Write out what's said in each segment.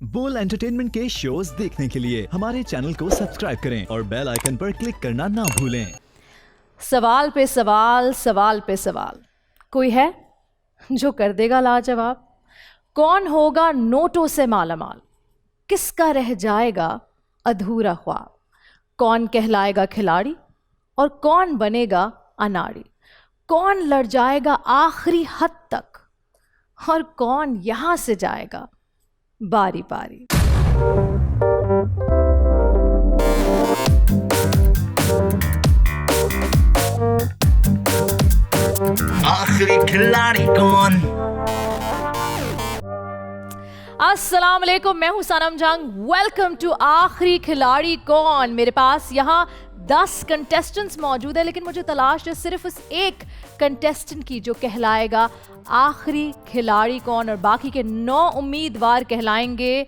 बोल एंटरटेनमेंट के शोज देखने के लिए हमारे चैनल को सब्सक्राइब करें और बेल आइकन पर क्लिक करना ना भूलें। सवाल पे सवाल, सवाल पे सवाल, कोई है जो कर देगा लाजवाब? कौन होगा नोटों से मालामाल? किसका रह जाएगा अधूरा ख्वाब? कौन कहलाएगा खिलाड़ी और कौन बनेगा अनाड़ी? कौन लड़ जाएगा आखिरी हद तक और कौन यहां से जाएगा बारी बारी? आखिरी खिलाड़ी कौन? अस्सलाम वालेकुम, मैं हूं सनम जंग। वेलकम टू आखिरी खिलाड़ी कौन। मेरे पास यहाँ 10 कंटेस्टेंट्स मौजूद है, लेकिन मुझे तलाश है सिर्फ उस एक कंटेस्टेंट की जो कहलाएगा आखिरी खिलाड़ी कौन, और बाकी के 9 उम्मीदवार कहलाएंगे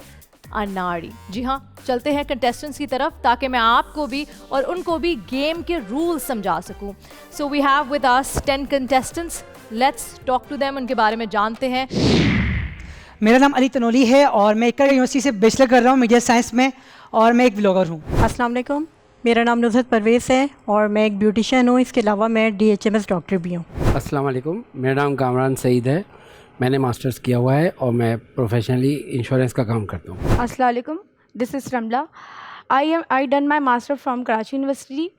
अनाड़ी। जी हाँ, चलते हैं कंटेस्टेंट्स की तरफ ताकि मैं आपको भी और उनको भी गेम के रूल समझा सकूं। So we have with us 10 contestants. Let's talk to them, उनके बारे में जानते हैं। मेरा नाम अली तनोली है और मैं इक्का यूनिवर्सिटी से बैचलर कर रहा हूँ मीडिया साइंस में, और मैं एक ब्लॉगर हूँ। अस्सलाम वालेकुम, मेरा नाम नुसरत परवेज़ है और मैं एक ब्यूटिशियन हूँ। इसके अलावा मैं DHMS डॉक्टर भी हूँ। अस्सलाम वालेकुम, मेरा नाम कामरान सईद है। मैंने मास्टर्स किया हुआ है और मैं प्रोफेशनली इंश्योरेंस का काम करता हूँ। अस्सलाम वालेकुम, this is Ramla. I done my master from Karachi university.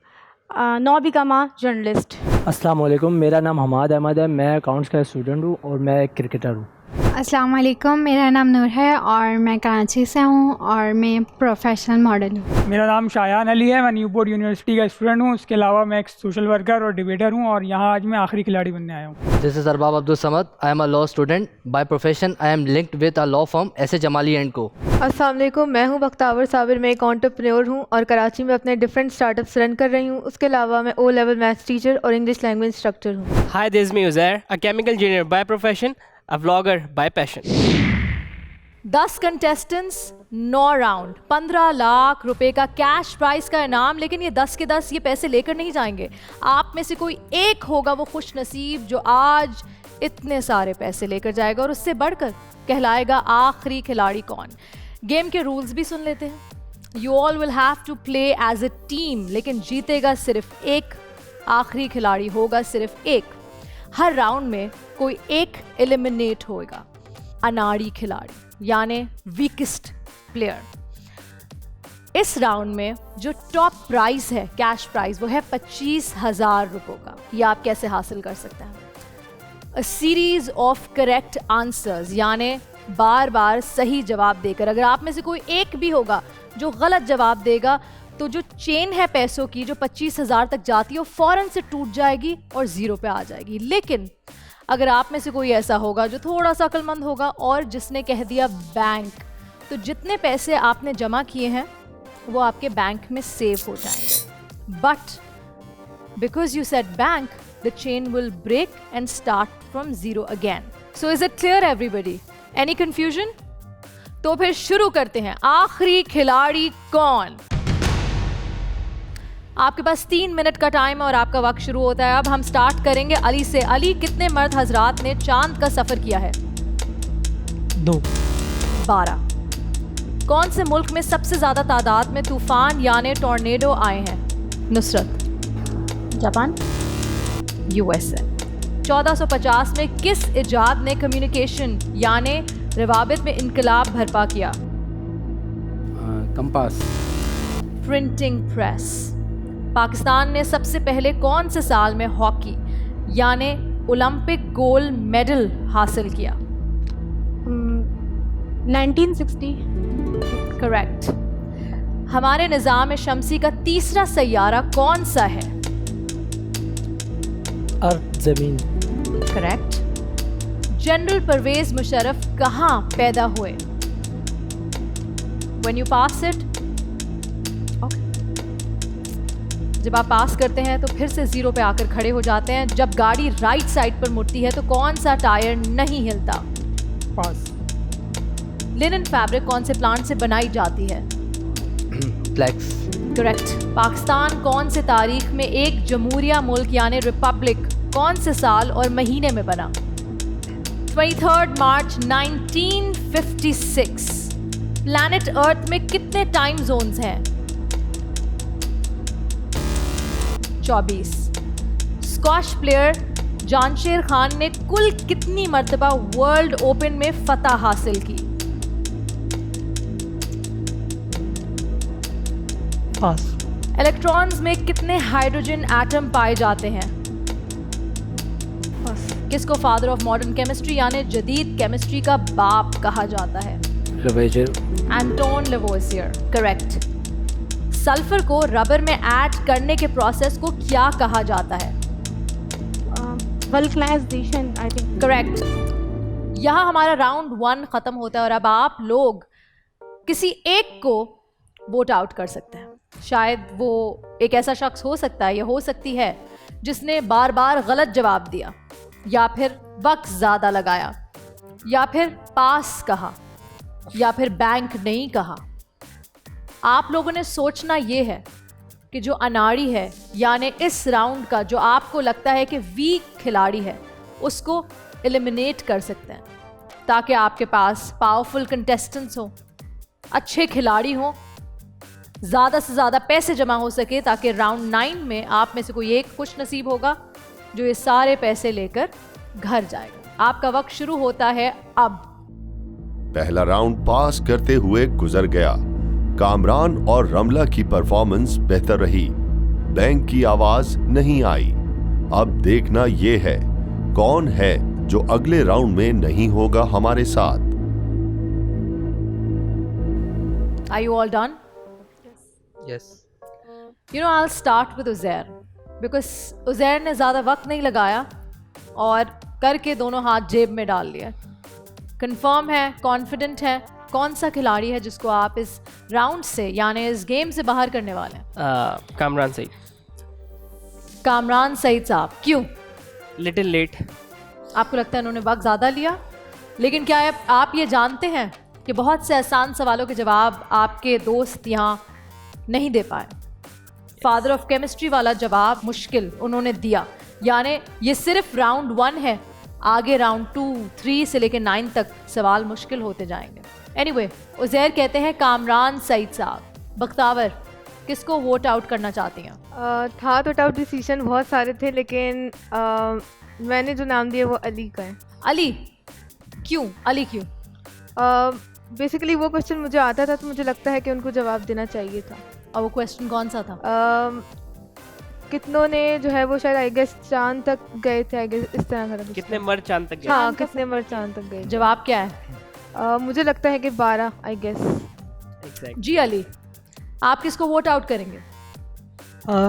Now became a journalist. अस्सलाम वालेकुम, मेरा नाम हमाद अहमद है। मैं अकाउंट्स का स्टूडेंट हूँ और मैं एक क्रिकेटर हूँ। अस्सलाम वालेकुम, मेरा नाम नूर है और मैं कराची से हूँ और मैं प्रोफेशनल मॉडल हूँ। मेरा नाम शायान अली है, मैं न्यूपोर्ट यूनिवर्सिटी का स्टूडेंट हूँ। उसके अलावा मैं एक सोशल वर्कर और डिबेटर हूँ और यहाँ आज मैं आखिरी खिलाड़ी बनने आया हूँ। This is Arbab Abdul Samad. I am a law student by profession. I am linked with a law firm ऐसे जमाली एंड को। अस्सलाम वालेकुम, मैं हूँ बख्तावर साबिर। मैं एक एंटरप्रेन्योर हूँ और कराची में अपने डिफरेंट स्टार्टअप्स रन कर रही हूँ। उसके अलावा मैं O लेवल मैथ्स टीचर और इंग्लिश लैंग्वेज इंस्ट्रक्टर हूँ। Hi, this is me Uzair, a chemical engineer by profession, a vlogger by passion. 10 contestants, 9 round, 15 lakh रुपए का कैश प्राइस का इनाम। लेकिन ये 10 के 10 ये पैसे लेकर नहीं जाएंगे। आप में से कोई एक होगा वो खुश नसीब जो आज इतने सारे पैसे लेकर जाएगा और उससे बढ़कर कहलाएगा आखिरी खिलाड़ी कौन। गेम के रूल्स भी सुन लेते हैं। You all will have to play as a team, लेकिन जीतेगा सिर्फ एक, आखिरी खिलाड़ी होगा सिर्फ एक। हर राउंड में कोई एक एलिमिनेट होगा, अनाड़ी खिलाड़ी यानी वीकेस्ट प्लेयर। इस राउंड में जो टॉप प्राइज है, कैश प्राइज, वो है 25,000 रुपयों का। ये आप कैसे हासिल कर सकते हैं? A series of correct answers, यानी बार बार सही जवाब देकर। अगर आप में से कोई एक भी होगा जो गलत जवाब देगा तो जो चेन है पैसों की जो 25,000 तक जाती है वो फौरन से टूट जाएगी और 0 पे आ जाएगी। लेकिन अगर आप में से कोई ऐसा होगा जो थोड़ा सा अक्लमंद होगा और जिसने कह दिया बैंक, तो जितने पैसे आपने जमा किए हैं वो आपके बैंक में सेव हो जाएंगे। But because you said bank, the chain will break and start from 0 again. So is it clear everybody? Any confusion? तो फिर शुरू करते हैं। आखिरी खिलाड़ी कौन? आपके पास 3 मिनट का टाइम और आपका वक्त शुरू होता है। अब हम स्टार्ट करेंगे अली से। अली, कितने मर्द हजरात ने चांद का सफर किया है? 2। 12। कौन से मुल्क में सबसे ज्यादा तादाद में तूफान यानी टॉर्नेडो आए हैं? नुसरत। जापान। USA। 1450 में किस इजाद ने कम्युनिकेशन यानी रवाबित में इनकलाब बर्पा किया? कंपास। Printing press. पाकिस्तान ने सबसे पहले कौन से साल में हॉकी यानी ओलंपिक गोल्ड मेडल हासिल किया? 1960। करेक्ट। हमारे निज़ाम शमसी का तीसरा सैयारा कौन सा है? अर्थ, ज़मीन। करेक्ट। जनरल परवेज मुशर्रफ कहाँ पैदा हुए? When you pass it, जब आप पास करते हैं तो फिर से 0 पे आकर खड़े हो जाते हैं। जब गाड़ी राइट साइड पर मुड़ती है तो कौन सा टायर नहीं हिलता? पास। लिनन फैब्रिक कौन से प्लांट से बनाई जाती है? फ्लैक्स। करेक्ट। पाकिस्तान कौन से तारीख में एक जमहूरिया मुल्क यानी रिपब्लिक कौन से साल और महीने में बना? 23 मार्च 1956। प्लैनेट अर्थ में कितने टाइम जोन्स हैं? 24। स्क्वॉश प्लेयर जानशेर खान ने कुल कितनी मर्तबा वर्ल्ड ओपन में फतह हासिल की? पास। इलेक्ट्रॉन्स में कितने हाइड्रोजन एटम पाए जाते हैं? किसको फादर ऑफ मॉडर्न केमिस्ट्री यानी जदीद केमिस्ट्री का बाप कहा जाता है? Lavoisier. Antoine Lavoisier, correct. Sulphur को रबर में ऐड करने के प्रोसेस को क्या कहा जाता है? Vulcanisation, I think. करेक्ट। यहाँ हमारा राउंड 1 खत्म होता है और अब आप लोग किसी एक को वोट आउट कर सकते हैं। शायद वो एक ऐसा शख्स हो सकता है या हो सकती है जिसने बार बार गलत जवाब दिया, या फिर वक्त ज़्यादा लगाया, या फिर पास कहा, या फिर बैंक नहीं कहा। आप लोगों ने सोचना ये है कि जो अनाड़ी है यानी इस राउंड का जो आपको लगता है कि वीक खिलाड़ी है उसको एलिमिनेट कर सकते हैं, ताकि आपके पास पावरफुल कंटेस्टेंट्स हो, अच्छे खिलाड़ी हो, ज़्यादा से ज़्यादा पैसे जमा हो सके, ताकि राउंड 9 में आप में से कोई एक खुश नसीब होगा जो ये सारे पैसे लेकर घर जाएगा। आपका वक्त शुरू होता है अब। पहला राउंड पास करते हुए गुजर गया। कामरान और रमला की परफॉर्मेंस बेहतर रही, बैंक की आवाज नहीं आई। अब देखना यह है कौन है जो अगले राउंड में नहीं होगा हमारे साथ। Are you all done? Yes. You know, I'll start with Uzair because Uzair ने ज़्यादा वक्त नहीं लगाया और करके दोनों हाथ जेब में डाल लिया। कंफर्म है, कॉन्फिडेंट है, कौन सा खिलाड़ी है जिसको आप इस राउंड से यानी इस गेम से बाहर करने वाले हैं? कामरान सईद। कामरान सईद साहब, क्यों? Little late. आपको लगता है उन्होंने वक्त ज़्यादा लिया? लेकिन क्या आप ये जानते हैं कि बहुत से आसान सवालों के जवाब आपके दोस्त यहाँ नहीं दे पाए? फादर ऑफ केमिस्ट्री वाला जवाब मुश्किल उन्होंने दिया, यानी ये सिर्फ राउंड 1 है, आगे राउंड 2, 3 से लेकर 9 तक सवाल मुश्किल होते जाएंगे। एनीवे, उज़ैर कहते हैं कामरान सईद साहब। बख्तावर, किसको वोट आउट करना चाहती हैं? था तो टफ डिसीजन, बहुत सारे थे, लेकिन मैंने जो नाम दिया वो अली का है। अली क्यों? अली क्यों? बेसिकली वो क्वेश्चन मुझे आता था तो मुझे लगता है कि उनको जवाब देना चाहिए था। और वो क्वेश्चन कौन सा था? कितनों ने जो है वो शायद आई गेस चांद तक गए थे, आई गेस इस तरह का। कितने मर्द चांद तक गए? हाँ, कितने मर्द चांद तक गए। जवाब क्या है? मुझे लगता है कि 12 आई गेस। जी अली, आप किसको वोट आउट करेंगे?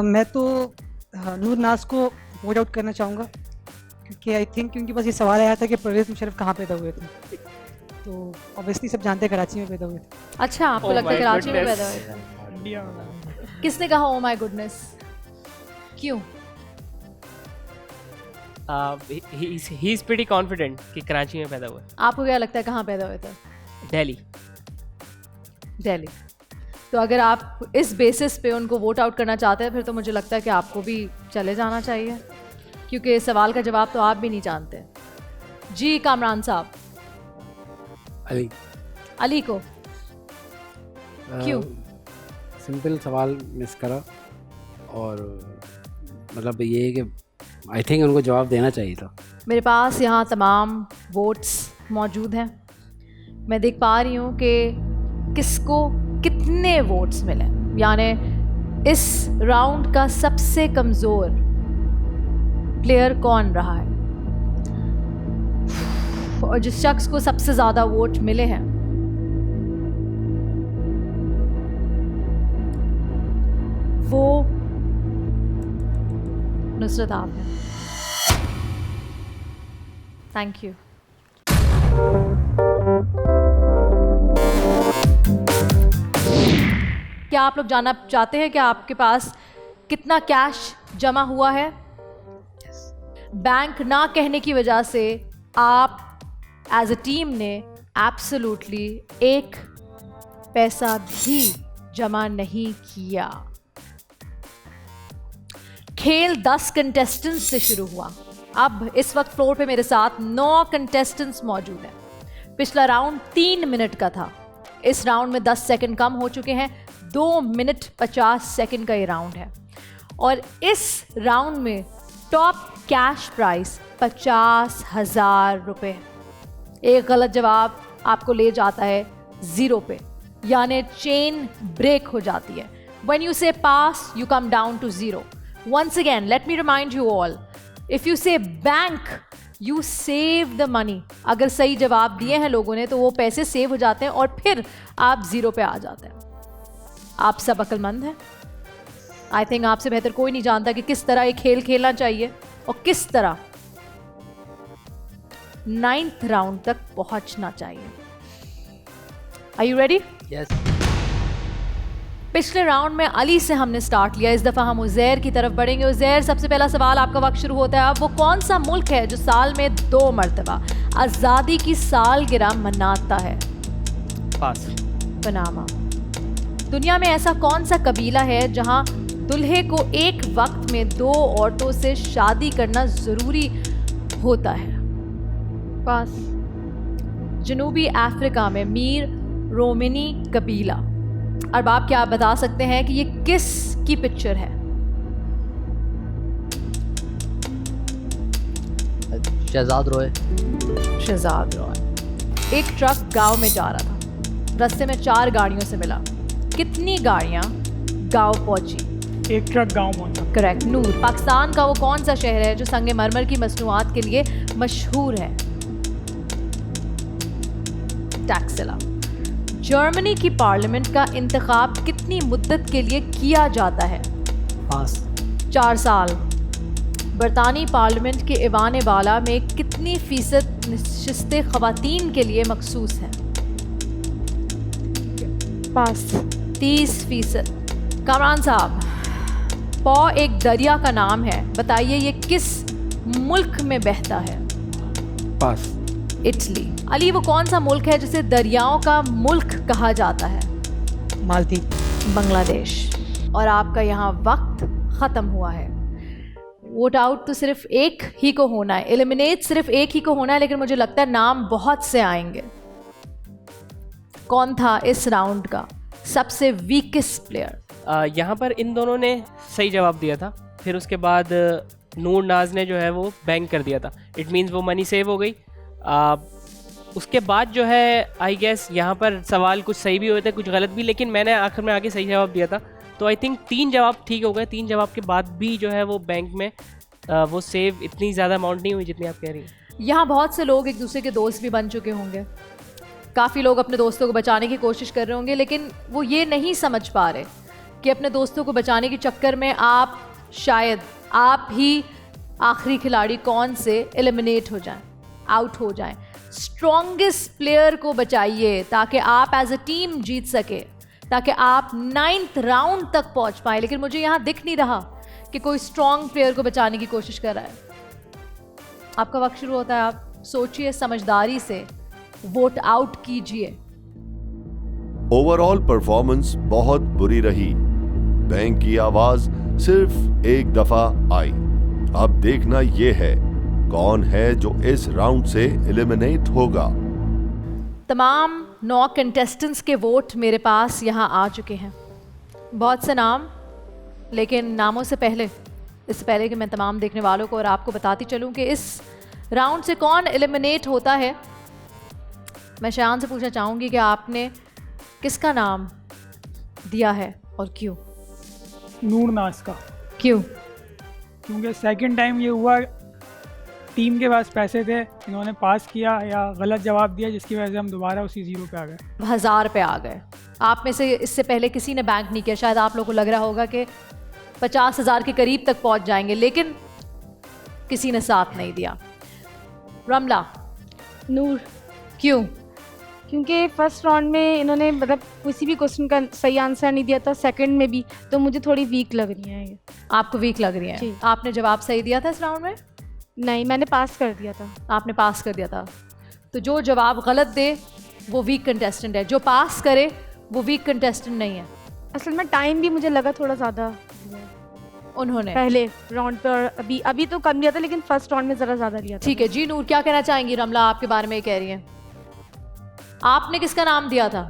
मैं तो नूर नाज को वोट आउट करना चाहूँगा, क्योंकि आई थिंक उनके पास ये सवाल आया था कि परवेज़ मुशर्रफ कहाँ पैदा हुए थे, तो ऑब्वियसली सब जानते हैं कराची में पैदा हुए थे। अच्छा, आपको लगता है कराची में पैदा हुए थे? किसने कहा ओ माय गुडनेस? क्यों? he is pretty confident कि कराची में पैदा हुआ। आपको क्या लगता है कहाँ पैदा हुए थे? दिल्ली। दिल्ली। तो अगर आप इस बेसिस पे उनको वोट आउट करना चाहते हैं फिर तो मुझे लगता है कि आपको भी चले जाना चाहिए, क्योंकि सवाल का जवाब तो आप भी नहीं जानते। जी कामरान साहब। अली। अली को क्यों? सिंपल सवाल मिस करा, और मतलब ये है कि आई थिंक उनको जवाब देना चाहिए था। मेरे पास यहाँ तमाम वोट्स मौजूद हैं, मैं देख पा रही हूँ कि किसको कितने वोट्स मिले, यानी इस राउंड का सबसे कमज़ोर प्लेयर कौन रहा है, और जिस शख्स को सबसे ज़्यादा वोट मिले हैं वो नुसरत आप हैं। Thank you. क्या आप लोग जानना चाहते हैं कि आपके पास कितना कैश जमा हुआ है? बैंक ना कहने की वजह से आप एज अ टीम ने एब्सोल्युटली एक पैसा भी जमा नहीं किया। खेल 10 कंटेस्टेंट्स से शुरू हुआ। अब इस वक्त फ्लोर पे मेरे साथ 9 कंटेस्टेंट्स मौजूद हैं। पिछला राउंड 3 मिनट का था, इस राउंड में 10 सेकंड कम हो चुके हैं। 2 मिनट 50 सेकंड का ये राउंड है और इस राउंड में टॉप कैश प्राइस 50,000 रुपये। एक गलत जवाब आपको ले जाता है 0 पे, यानी चेन ब्रेक हो जाती है। When you say pass, you come down to 0. Once again, let me remind you all, if you say bank, you save the money. अगर सही जवाब दिए हैं लोगों ने तो वो पैसे सेव हो जाते हैं और फिर आप 0 पे आ जाते हैं। आप सब अक्लमंद हैं। आई थिंक आपसे बेहतर कोई नहीं जानता कि किस तरह ये खेल खेलना चाहिए और किस तरह 9th राउंड तक पहुंचना चाहिए। Are you ready? Yes. पिछले राउंड में अली से हमने स्टार्ट लिया, इस दफ़ा हम उज़ैर की तरफ बढ़ेंगे। उज़ैर, सबसे पहला सवाल आपका वक्त शुरू होता है। अब वो कौन सा मुल्क है जो साल में 2 मरतबा आज़ादी की सालगिरह मनाता है? पास। पनामा। दुनिया में ऐसा कौन सा कबीला है जहां दुल्हे को एक वक्त में 2 औरतों से शादी करना ज़रूरी होता है? पास। जनूबी अफ्रीका में मीर रोमिनी कबीला। अरबाब, क्या आप बता सकते हैं कि ये किस की पिक्चर है? शहजाद रॉय। शहजाद रॉय। एक ट्रक गांव में जा रहा था, रास्ते में 4 गाड़ियों से मिला। कितनी गाड़ियां गांव पहुंची? एक ट्रक गांव पहुंचा। करेक्ट। नूर, पाकिस्तान का वो कौन सा शहर है जो संगमरमर की मसनूआत के लिए मशहूर है? टैक्सिला। जर्मनी की पार्लियामेंट का इंतखाब कितनी मुद्दत के लिए किया जाता है? पास। 4 साल। बरतानी पार्लियामेंट के ऐवान बाला में कितनी फीसद नशिस्तें ख़वातीन के लिए मखसूस हैं? पास। 30%। कामरान साहब, पौ एक दरिया का नाम है, बताइए ये किस मुल्क में बहता है? पास। इटली। अली, वो कौन सा मुल्क है जिसे दरियाओं का मुल्क कहा जाता है? मालदीव। बांग्लादेश। और आपका यहाँ वक्त ख़त्म हुआ है। वोट आउट तो सिर्फ एक ही को होना है, एलिमिनेट सिर्फ एक ही को होना है, लेकिन मुझे लगता है नाम बहुत से आएंगे। कौन था इस राउंड का सबसे वीकेस्ट प्लेयर? यहाँ पर इन दोनों ने सही जवाब दिया था, फिर उसके बाद नूर नाज ने जो है वो बैंक कर दिया था। इट मीन्स वो मनी सेव हो गई। उसके बाद जो है आई गेस यहाँ पर सवाल कुछ सही भी हुए थे, कुछ गलत भी, लेकिन मैंने आखिर में आगे सही जवाब दिया था। तो आई थिंक 3 जवाब ठीक हो गए। 3 जवाब के बाद भी जो है वो बैंक में वो सेव इतनी ज़्यादा अमाउंट नहीं हुई जितनी आप कह रही हैं। यहाँ बहुत से लोग एक दूसरे के दोस्त भी बन चुके होंगे। काफ़ी लोग अपने दोस्तों को बचाने की कोशिश कर रहे होंगे, लेकिन वो ये नहीं समझ पा रहे कि अपने दोस्तों को बचाने के चक्कर में आप शायद आप ही आखिरी खिलाड़ी कौन से एलिमिनेट हो जाएं, आउट हो जाएं। स्ट्रॉन्गेस्ट प्लेयर को बचाइए ताकि आप एज अ टीम जीत सके, ताकि आप 9th राउंड तक पहुंच पाए। लेकिन मुझे यहाँ दिख नहीं रहा कि कोई स्ट्रॉन्ग प्लेयर को बचाने की कोशिश कर रहा है। आपका वक्त शुरू होता है। आप सोचिए, समझदारी से वोट आउट कीजिए। ओवरऑल परफॉर्मेंस बहुत बुरी रही। बैंक की आवाज सिर्फ एक दफा आई। अब देखना यह है कौन है जो इस राउंड से एलिमिनेट होगा। तमाम 9 कंटेस्टेंट्स के वोट मेरे पास यहाँ आ चुके हैं। बहुत से नाम, लेकिन नामों से पहले, इससे पहले कि मैं तमाम देखने वालों को और आपको बताती चलूँ कि इस राउंड से कौन एलिमिनेट होता है, मैं शायान से पूछना चाहूँगी कि आपने किसका नाम दिया है और क्यों? नूर नाज का। क्यों? क्योंकि सेकंड टाइम ये हुआ, टीम के पास पैसे थे, इन्होंने पास किया या गलत जवाब दिया, जिसकी वजह से हम दोबारा उसी 0 पे आ गए। 1000 पे आ गए। आप में से इससे पहले किसी ने बैंक नहीं किया। शायद आप लोगों को लग रहा होगा कि 50,000 के करीब तक पहुंच जाएंगे, लेकिन किसी ने साथ नहीं दिया। रमला। नूर। क्यों? क्योंकि फर्स्ट राउंड में इन्होंने मतलब किसी भी क्वेश्चन का सही आंसर नहीं दिया था, सेकंड में भी, तो मुझे थोड़ी वीक लग रही है ये। आपको वीक लग रही है? आपने जवाब सही दिया था इस राउंड में? नहीं, मैंने पास कर दिया था। आपने पास कर दिया था। तो जो जवाब गलत दे वो वीक कंटेस्टेंट है, जो पास करे वो वीक कंटेस्टेंट नहीं है। असल में टाइम भी मुझे लगा थोड़ा ज़्यादा उन्होंने पहले राउंड पे, और अभी तो कम लिया था, लेकिन फर्स्ट राउंड में ज़रा ज़्यादा लिया था। ठीक है जी। नूर, क्या कहना चाहेंगी? रमला आपके बारे में कह रही है। आपने किसका नाम दिया था?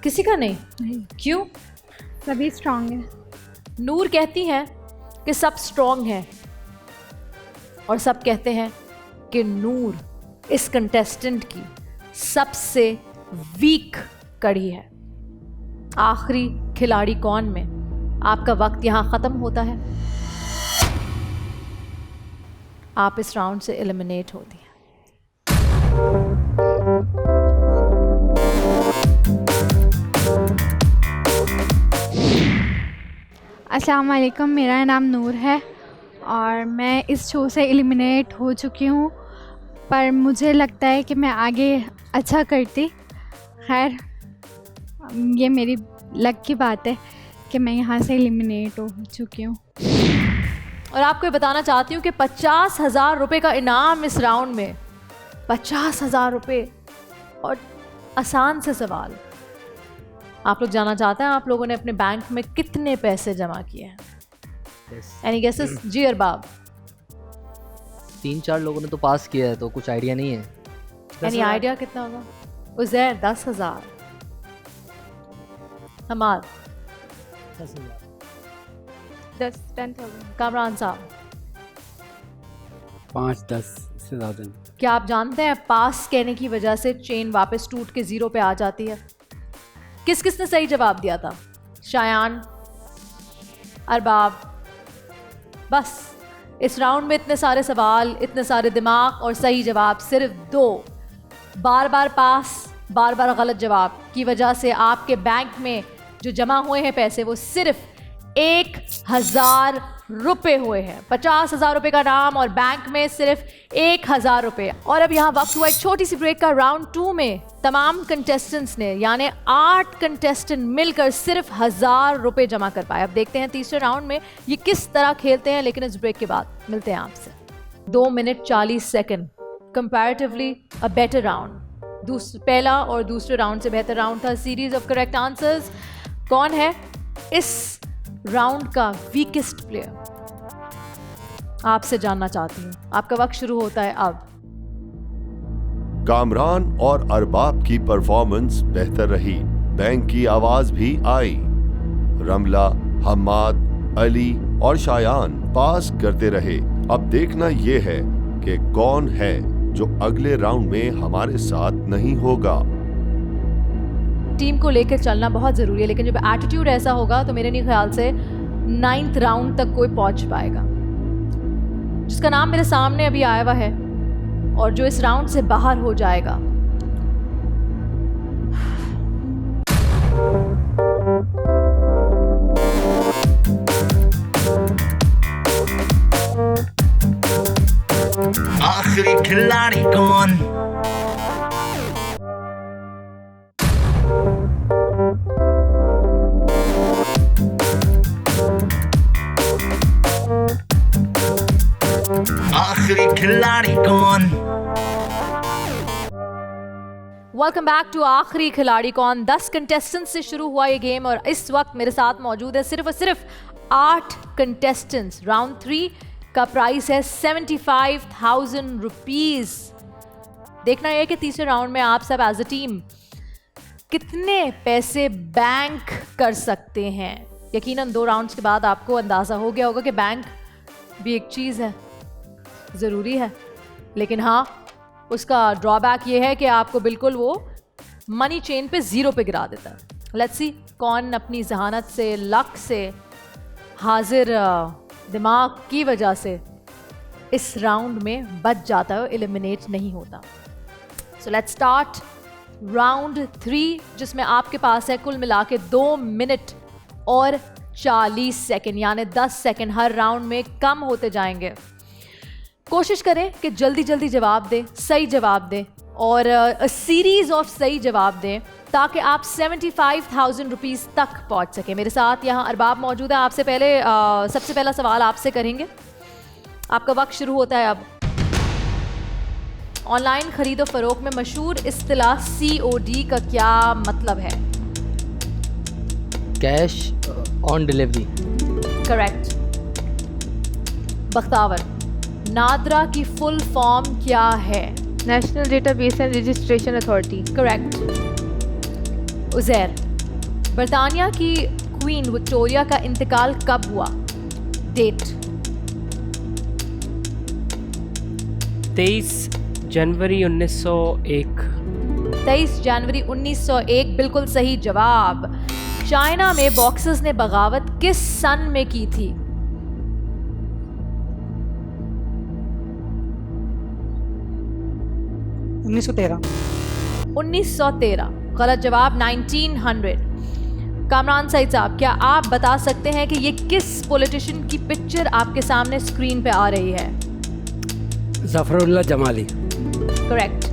किसी का नहीं? क्यों? सभी स्ट्रांग है। नूर कहती हैं कि सब स्ट्रांग हैं और सब कहते हैं कि नूर इस कंटेस्टेंट की सबसे वीक कड़ी है। आखिरी खिलाड़ी कौन में आपका वक्त यहाँ ख़त्म होता है। आप इस राउंड से एलिमिनेट होती हैं। अस्सलाम वालेकुम, मेरा नाम नूर है और मैं इस शो से एलिमिनेट हो चुकी हूँ, पर मुझे लगता है कि मैं आगे अच्छा करती। खैर, ये मेरी लक की बात है कि मैं यहाँ से एलिमिनेट हो चुकी हूँ। और आपको ये बताना चाहती हूँ कि 50,000 रुपये का इनाम इस राउंड में। 50,000 रुपये और आसान से सवाल। आप लोग जानना चाहते हैं आप लोगों ने अपने बैंक में कितने पैसे जमा किए हैं? Any guesses? जी अरबाब। 3-4 लोगों ने तो पास किया है, तो कुछ आइडिया नहीं है। एनी आइडिया कितना होगा? उज़ैर 10,000। हमाद 10,000। कामरान साहब 5-10 से ज़्यादा नहीं। क्या आप जानते हैं पास कहने की वजह से चेन वापस टूट के 0 पे आ जाती है? किस किसने सही जवाब दिया था? शायान, अरबाब। बस इस राउंड में इतने सारे सवाल, इतने सारे दिमाग और सही जवाब सिर्फ 2। बार बार पास, बार बार गलत जवाब की वजह से आपके बैंक में जो जमा हुए हैं पैसे वो सिर्फ 1,000 रुपये हुए हैं। 50,000 रुपये का नाम और बैंक में सिर्फ 1,000 रुपये। और अब यहाँ वक्त हुआ एक छोटी सी ब्रेक का। राउंड 2 में तमाम कंटेस्टेंट्स ने यानी 8 कंटेस्टेंट मिलकर सिर्फ 1,000 रुपये जमा कर पाए। अब देखते हैं तीसरे राउंड में ये किस तरह खेलते हैं, लेकिन इस ब्रेक के बाद मिलते हैं आपसे। 2 minute 40 second, comparatively a better round. पहला और दूसरे राउंड से बेहतर राउंड था। Series of correct answers. कौन है इस राउंड का वीकेस्ट प्लेयर? आपसे जानना चाहती हूँ। आपका वक्त शुरू होता है अब। कामरान और अरबाब की परफॉर्मेंस बेहतर रही। बैंक की आवाज भी आई। रमला, हम्माद, अली और शायान पास करते रहे। अब देखना यह है कि कौन है जो अगले राउंड में हमारे साथ नहीं होगा। टीम को लेकर चलना बहुत ज़रूरी है, लेकिन जब एटीट्यूड ऐसा होगा तो मेरे नहीं ख्याल से 9th राउंड तक कोई पहुंच पाएगा। जिसका नाम मेरे सामने अभी आया हुआ है और जो इस राउंड से बाहर हो जाएगा, आखिरी खिलाड़ी कौन? आखिरी खिलाड़ी कौन? वेलकम बैक टू आखिरी खिलाड़ी कौन। 10 कंटेस्टेंट्स से शुरू हुआ ये गेम और इस वक्त मेरे साथ मौजूद है सिर्फ और सिर्फ 8 कंटेस्टेंट्स। राउंड 3 का प्राइस है 75,000 रुपीज। देखना यह कि तीसरे राउंड में आप सब एज अ टीम कितने पैसे बैंक कर सकते हैं। यकीनन 2 राउंड्स के बाद आपको अंदाज़ा हो गया होगा कि बैंक भी एक चीज़ है, ज़रूरी है, लेकिन हाँ उसका ड्रॉबैक ये है कि आपको बिल्कुल वो मनी चेन पे 0 पे गिरा देता है। लेट्स सी कौन अपनी जहानत से, लक से, हाजिर दिमाग की वजह से इस राउंड में बच जाता है, एलिमिनेट नहीं होता। सो लेट्स स्टार्ट राउंड 3, जिसमें आपके पास है कुल मिला के 2 मिनट और 40 सेकेंड, यानी 10 सेकेंड हर राउंड में कम होते जाएंगे। कोशिश करें कि जल्दी जल्दी जवाब दें, सही जवाब दें और सीरीज ऑफ सही जवाब दें ताकि आप 75,000 रुपीज़ तक पहुंच सकें। मेरे साथ यहाँ अरबाब मौजूद है। आपसे पहले सबसे पहला सवाल आपसे करेंगे। आपका वक्त शुरू होता है अब। ऑनलाइन खरीदो फरोख्त में मशहूर इस्तिलाह COD का क्या मतलब है? Cash on delivery. Correct. Bakhtawar, NADRA की फुल फॉर्म क्या है? National database and registration authority. Correct. Uzair, बर्तानिया की क्वीन विक्टोरिया का इंतकाल कब हुआ? डेट? 23 जनवरी 1901। 23 जनवरी 1901 बिल्कुल सही जवाब। चाइना में बॉक्सर्स ने बगावत किस सन में की थी? 1913। 1913 गलत जवाब। 1900। कामरान सईद साहब, क्या आप बता सकते हैं कि ये किस पॉलिटिशियन की पिक्चर आपके सामने स्क्रीन पे आ रही है? ज़फ़रुल्लाह जमाली। करेक्ट।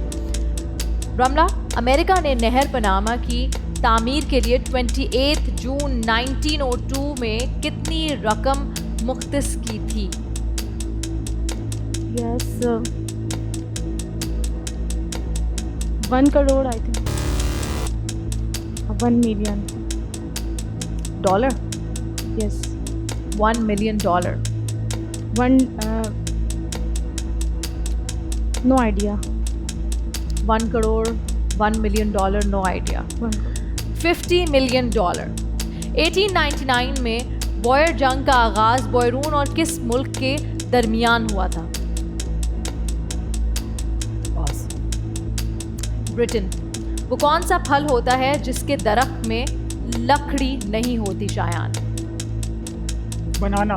रमला, अमेरिका ने नहर पनामा की तामीर के लिए 28 जून 1902 में कितनी रकम मुख्तस की थी? Yes 1 crore I think 1 million dollar. Yes 1 million dollar. No idea. 1 crore 1 million dollar, no idea. 50 million dollar. 1899 में बॉयर जंग का आगाज बॉयरून और किस मुल्क के दरमियान हुआ था? ब्रिटेन। वो कौन सा फल होता है जिसके दरख्त में लकड़ी नहीं होती शायान? बनाना।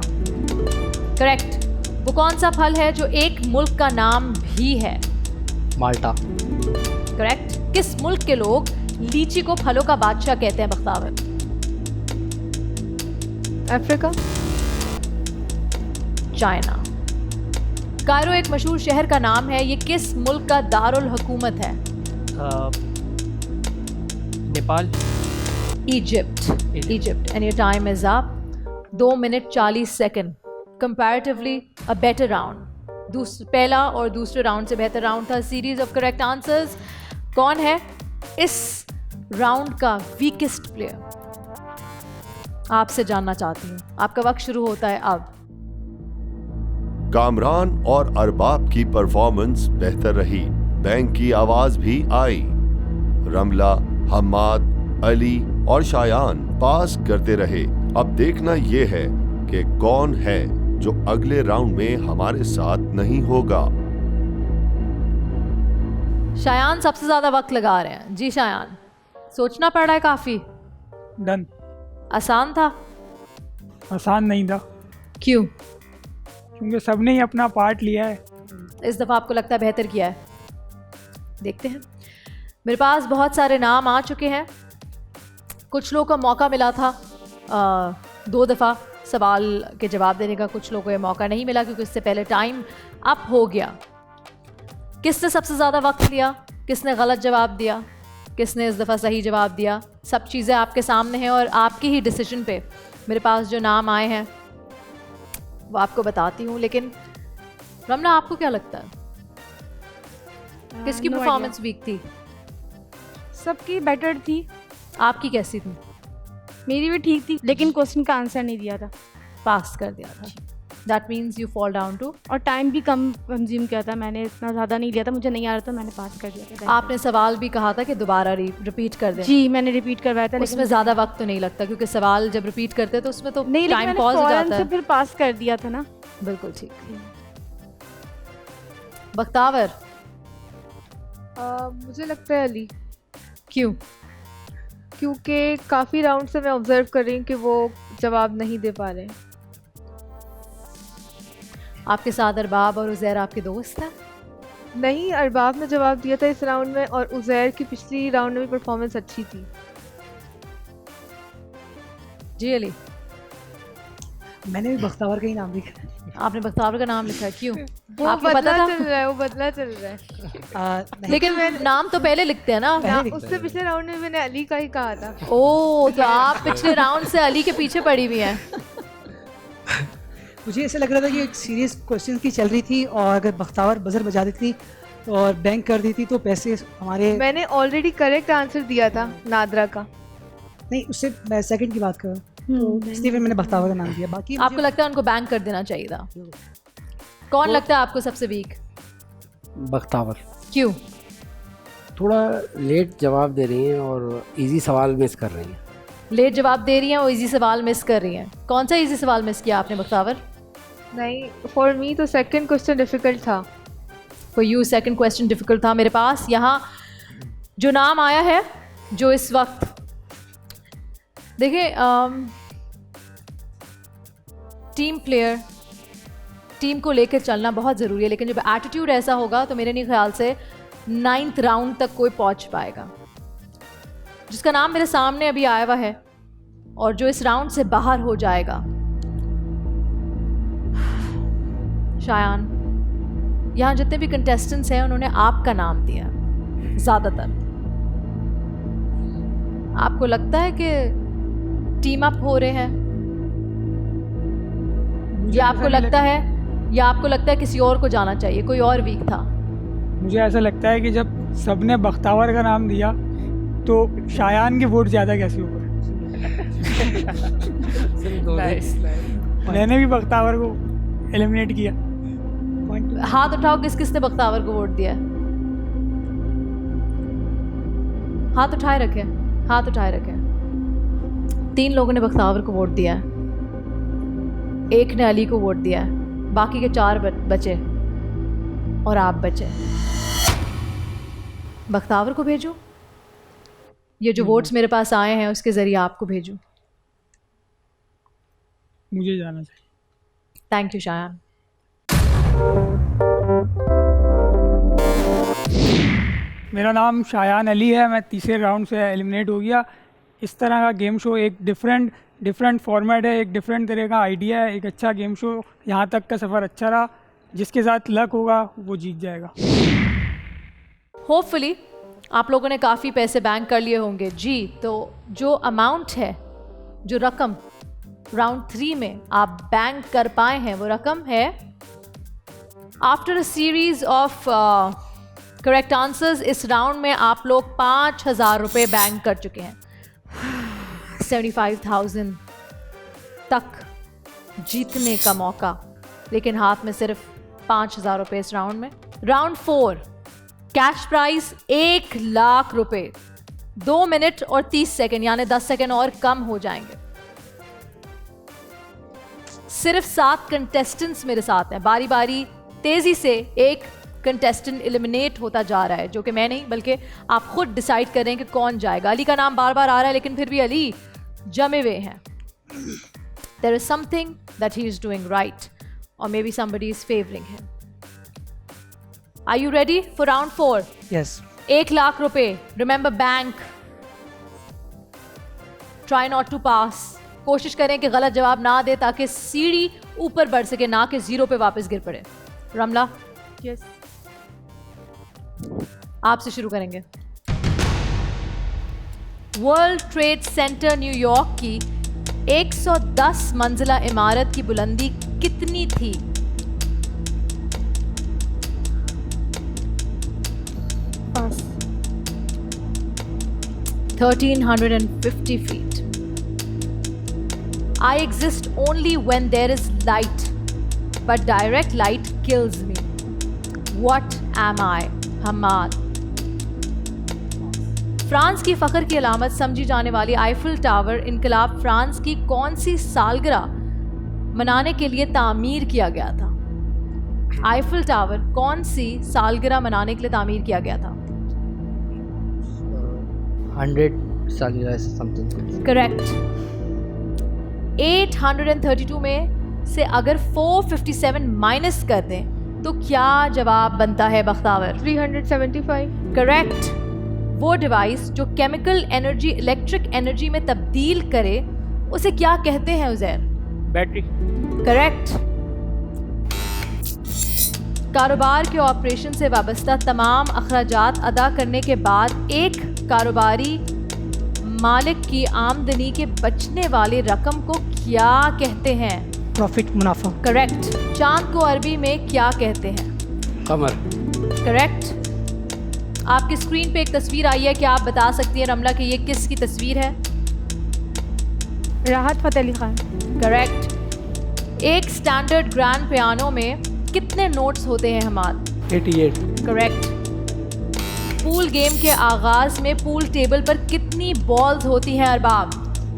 करेक्ट। वो कौन सा फल है जो एक मुल्क का नाम भी है? माल्टा। करेक्ट। किस मुल्क के लोग लीची को फलों का बादशाह कहते हैं बख्तावर? अफ्रीका। चाइना। कायरो एक मशहूर शहर का नाम है, ये किस मुल्क का दारुल हुकूमत है? Nepal. Egypt. Egypt. And your time is up. 2 minute 40 second. Comparatively a better round. पहला और दूसरे राउंड से बेहतर राउंड था। Series of correct answers. कौन है इस राउंड का वीकेस्ट प्लेयर? आपसे जानना चाहती हूँ। आपका वक्त शुरू होता है अब। कामरान और अरबाब की परफॉर्मेंस बेहतर रही, बैंक की आवाज भी आई। रमला, हम्माद, अली और शायान पास करते रहे। अब देखना ये है कि कौन है जो अगले राउंड में हमारे साथ नहीं होगा। शायान सबसे ज्यादा वक्त लगा रहे हैं। जी शायान, सोचना पड़ रहा है काफी। डन। आसान था? आसान नहीं था। क्यों? क्योंकि सबने ही अपना पार्ट लिया है। इस दफा आपको लगता है बेहतर किया है? देखते हैं। मेरे पास बहुत सारे नाम आ चुके हैं। कुछ लोगों का मौका मिला था 2 दफ़ा सवाल के जवाब देने का, कुछ लोगों को ये मौका नहीं मिला क्योंकि इससे पहले टाइम अप हो गया। किसने सबसे ज़्यादा वक्त लिया? किसने गलत जवाब दिया? किसने इस दफ़ा सही जवाब दिया? सब चीज़ें आपके सामने हैं और आपकी ही डिसीजन पे मेरे पास जो नाम आए हैं वो आपको बताती हूँ। लेकिन रमना, आपको क्या लगता है किसकी परफॉर्मेंस वीक थी? सबकी बेटर थी। आपकी कैसी थी? मेरी भी ठीक थी, लेकिन क्वेश्चन का आंसर नहीं दिया था। पास कर दिया था। That means you fall down to. और टाइम भी कम कंज्यूम किया था, मैंने इतना ज़्यादा नहीं लिया था, मुझे नहीं आ रहा था, मैंने पास कर दिया था। आपने सवाल भी कहा था कि दोबारा रिपीट कर दें। जी, मैंने रिपीट करवाया था। उसमें ज़्यादा वक्त तो नहीं लगता क्योंकि सवाल जब रिपीट करते हैं तो उसमें तो नहीं, टाइम पॉज हो जाता है। फिर पास कर दिया था ना। बिल्कुल ठीक। बख्तावर। मुझे लगता है अली। क्यों? क्योंकि काफ़ी राउंड से मैं ऑब्जर्व कर रही हूँ कि वो जवाब नहीं दे पा रहे हैं। आपके साथ अरबाब और उज़ैर आपके दोस्त हैं? नहीं, अरबाब ने जवाब दिया था इस राउंड में और उज़ैर की पिछली राउंड में भी परफॉर्मेंस अच्छी थी। जी अली। मैंने भी बख्तावर का ही नाम लिखा। आपने बख्तावर का नाम लिखा है? क्यों? वो आपको पता था? चल रहा है, वो बदला चल रहा है। लेकिन नाम तो पहले लिखते हैं ना। उससे पिछले राउंड में मैंने अली का ही कहा था। ओह, तो आप पिछले राउंड से अली के पीछे पड़ी हुई हैं। मुझे ऐसा लग रहा था कि एक सीरियस क्वेश्चन की चल रही थी और अगर बख्तावर बजर बजा देती और बैंक कर दी थी तो पैसे हमारे। मैंने ऑलरेडी करेक्ट आंसर दिया था नादरा का। नहीं, उससे मैं सेकंड की बात कर रहा हूँ, तो इसलिए फिर मैंने बख्तावर का नाम दिया। बाकी आपको लगता है उनको बैंक कर देना चाहिए था? कौन लगता है आपको सबसे वीक? बख्तावर। क्यों? थोड़ा लेट जवाब दे रही हैं और इजी सवाल मिस कर रही हैं। लेट जवाब दे रही हैं और इजी सवाल मिस कर रही हैं। कौन सा इजी सवाल मिस किया आपने बख्तावर? नहीं, फॉर मी तो सेकंड क्वेश्चन डिफ़िकल्ट था। For you second question difficult था। मेरे पास यहाँ जो नाम आया है, जो इस वक्त देखिए टीम प्लेयर, टीम को लेकर चलना बहुत ज़रूरी है, लेकिन जब एटीट्यूड ऐसा होगा तो मेरे नहीं ख्याल से 9th राउंड तक कोई पहुंच पाएगा। जिसका नाम मेरे सामने अभी आया हुआ है और जो इस राउंड से बाहर हो जाएगा, शायान, यहाँ जितने भी कंटेस्टेंट्स हैं उन्होंने आपका नाम दिया ज़्यादातर। आपको लगता है कि टीम अप हो रहे हैं, या आपको लगता है किसी और को जाना चाहिए, कोई और वीक था? मुझे ऐसा लगता है कि जब सबने बख्तावर का नाम दिया तो शायान के वोट ज़्यादा कैसे ऊपर? मैंने भी बख्तावर को एलिमिनेट किया। हाथ उठाओ किसने बख्तावर को वोट दिया? हाथ उठाए रखे। 3 लोगों ने बख्तावर को वोट दिया है, 1 ने अली को वोट दिया है, बाकी के 4 बचे और आप बचे। बख्तावर को भेजूं? ये जो वोट्स मेरे पास आए हैं उसके ज़रिए आपको भेजूं? मुझे जाना चाहिए। Thank you Shayan. मेरा नाम शायान अली है, मैं तीसरे राउंड से एलिमिनेट हो गया। इस तरह का गेम शो एक डिफरेंट फॉर्मेट है, एक डिफरेंट तरह का आइडिया है, एक अच्छा गेम शो। यहाँ तक का सफ़र अच्छा रहा, जिसके साथ लक होगा वो जीत जाएगा। होपफुली आप लोगों ने काफ़ी पैसे बैंक कर लिए होंगे जी। तो जो अमाउंट है, जो रकम राउंड 3 में आप बैंक कर पाए हैं, वो रकम है, after a series of correct answers, इस राउंड में आप लोग 5,000 रुपये बैंक कर चुके हैं। 75,000 तक जीतने का मौका, लेकिन हाथ में सिर्फ 5,000 रुपये इस राउंड में। राउंड 4 कैश प्राइस 1 लाख रुपए। 2 मिनट और 30 सेकंड यानी 10 सेकंड और कम हो जाएंगे। सिर्फ 7 कंटेस्टेंट्स मेरे साथ हैं। बारी बारी तेजी से एक कंटेस्टेंट एलिमिनेट होता जा रहा है, जो कि मैं नहीं बल्कि आप खुद डिसाइड करें कि कौन जाएगा। अली का नाम बार बार आ रहा है, लेकिन फिर भी अली जमे हुए हैं। There is something that he is doing right, or maybe somebody is favoring him. Are you ready for round 4? Yes. 1 lakh रुपए, remember bank. Try not to pass. कोशिश करें कि गलत जवाब ना दे ताकि सीढ़ी ऊपर बढ़ सके, ना कि 0 पे वापस गिर पड़े। रमला, यस, आपसे शुरू करेंगे। वर्ल्ड ट्रेड सेंटर न्यूयॉर्क की 110 मंजिला इमारत की बुलंदी कितनी थी? पास। 1350 feet. I exist only when there is light, but direct light kills me. What am I? Hammad. France की फ़ख्र की अलामत समझी जाने वाली आईफिल टावर इनकलाब फ्रांस की कौन सी सालगिरह मनाने के लिए तामीर किया गया था? आईफिल टावर कौन सी सालगिरह मनाने के लिए तामीर किया गया था? 100 सालगिरह समथिंग। करेक्ट। 832 में से अगर 457 माइनस कर दें तो क्या जवाब बनता है बख्तावर? 375। करेक्ट। वो डिवाइस जो केमिकल एनर्जी इलेक्ट्रिक एनर्जी में तब्दील करे उसे क्या कहते हैं उज़ैर? बैटरी। करेक्ट। कारोबार के ऑपरेशन से वाबस्ता तमाम अखराजात अदा करने के बाद एक कारोबारी मालिक की आमदनी के बचने वाली रकम को क्या कहते हैं? प्रॉफिट, मुनाफा। करेक्ट। चांद को अरबी में क्या कहते हैं? कमर। करेक्ट। आपकी स्क्रीन पे एक तस्वीर आई है, क्या आप बता सकती हैं रमला कि ये किसकी तस्वीर है? राहत फ़तेह अली खान। करेक्ट। एक स्टैंडर्ड ग्रैंड पियानो में कितने नोट्स होते हैं हमाद? 88। करेक्ट। पूल गेम के आगाज में पूल टेबल पर कितनी बॉल्स होती हैं अरबाब?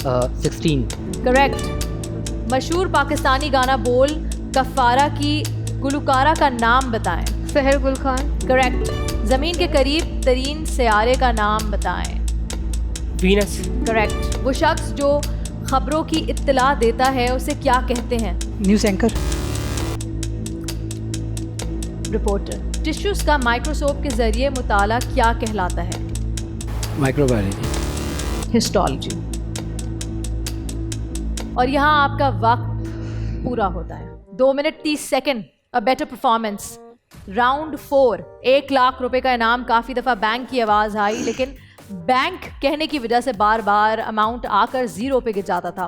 16. करेक्ट। मशहूर पाकिस्तानी गाना बोल कफ़ारा की गुलकारा का नाम बताएं। सहर गुल खान। करेक्ट। ज़मीन के करीब तरीन सियारे का नाम बताएं। वीनस। करेक्ट। वो शख्स जो खबरों की इत्तला देता है उसे क्या कहते हैं? News anchor. रिपोर्टर। टिश्यूज़ का माइक्रोस्कोप के ज़रिए मुताला क्या कहलाता है? माइक्रोबायोलॉजी। हिस्टोलॉजी। और यहाँ आपका वक्त पूरा होता है। 2 minute 30 second. A better performance. Round 4, 1 lakh रुपए का इनाम। काफ़ी दफ़ा बैंक की आवाज़ आई, लेकिन बैंक कहने की वजह से बार बार अमाउंट आकर 0 पे गिर जाता था।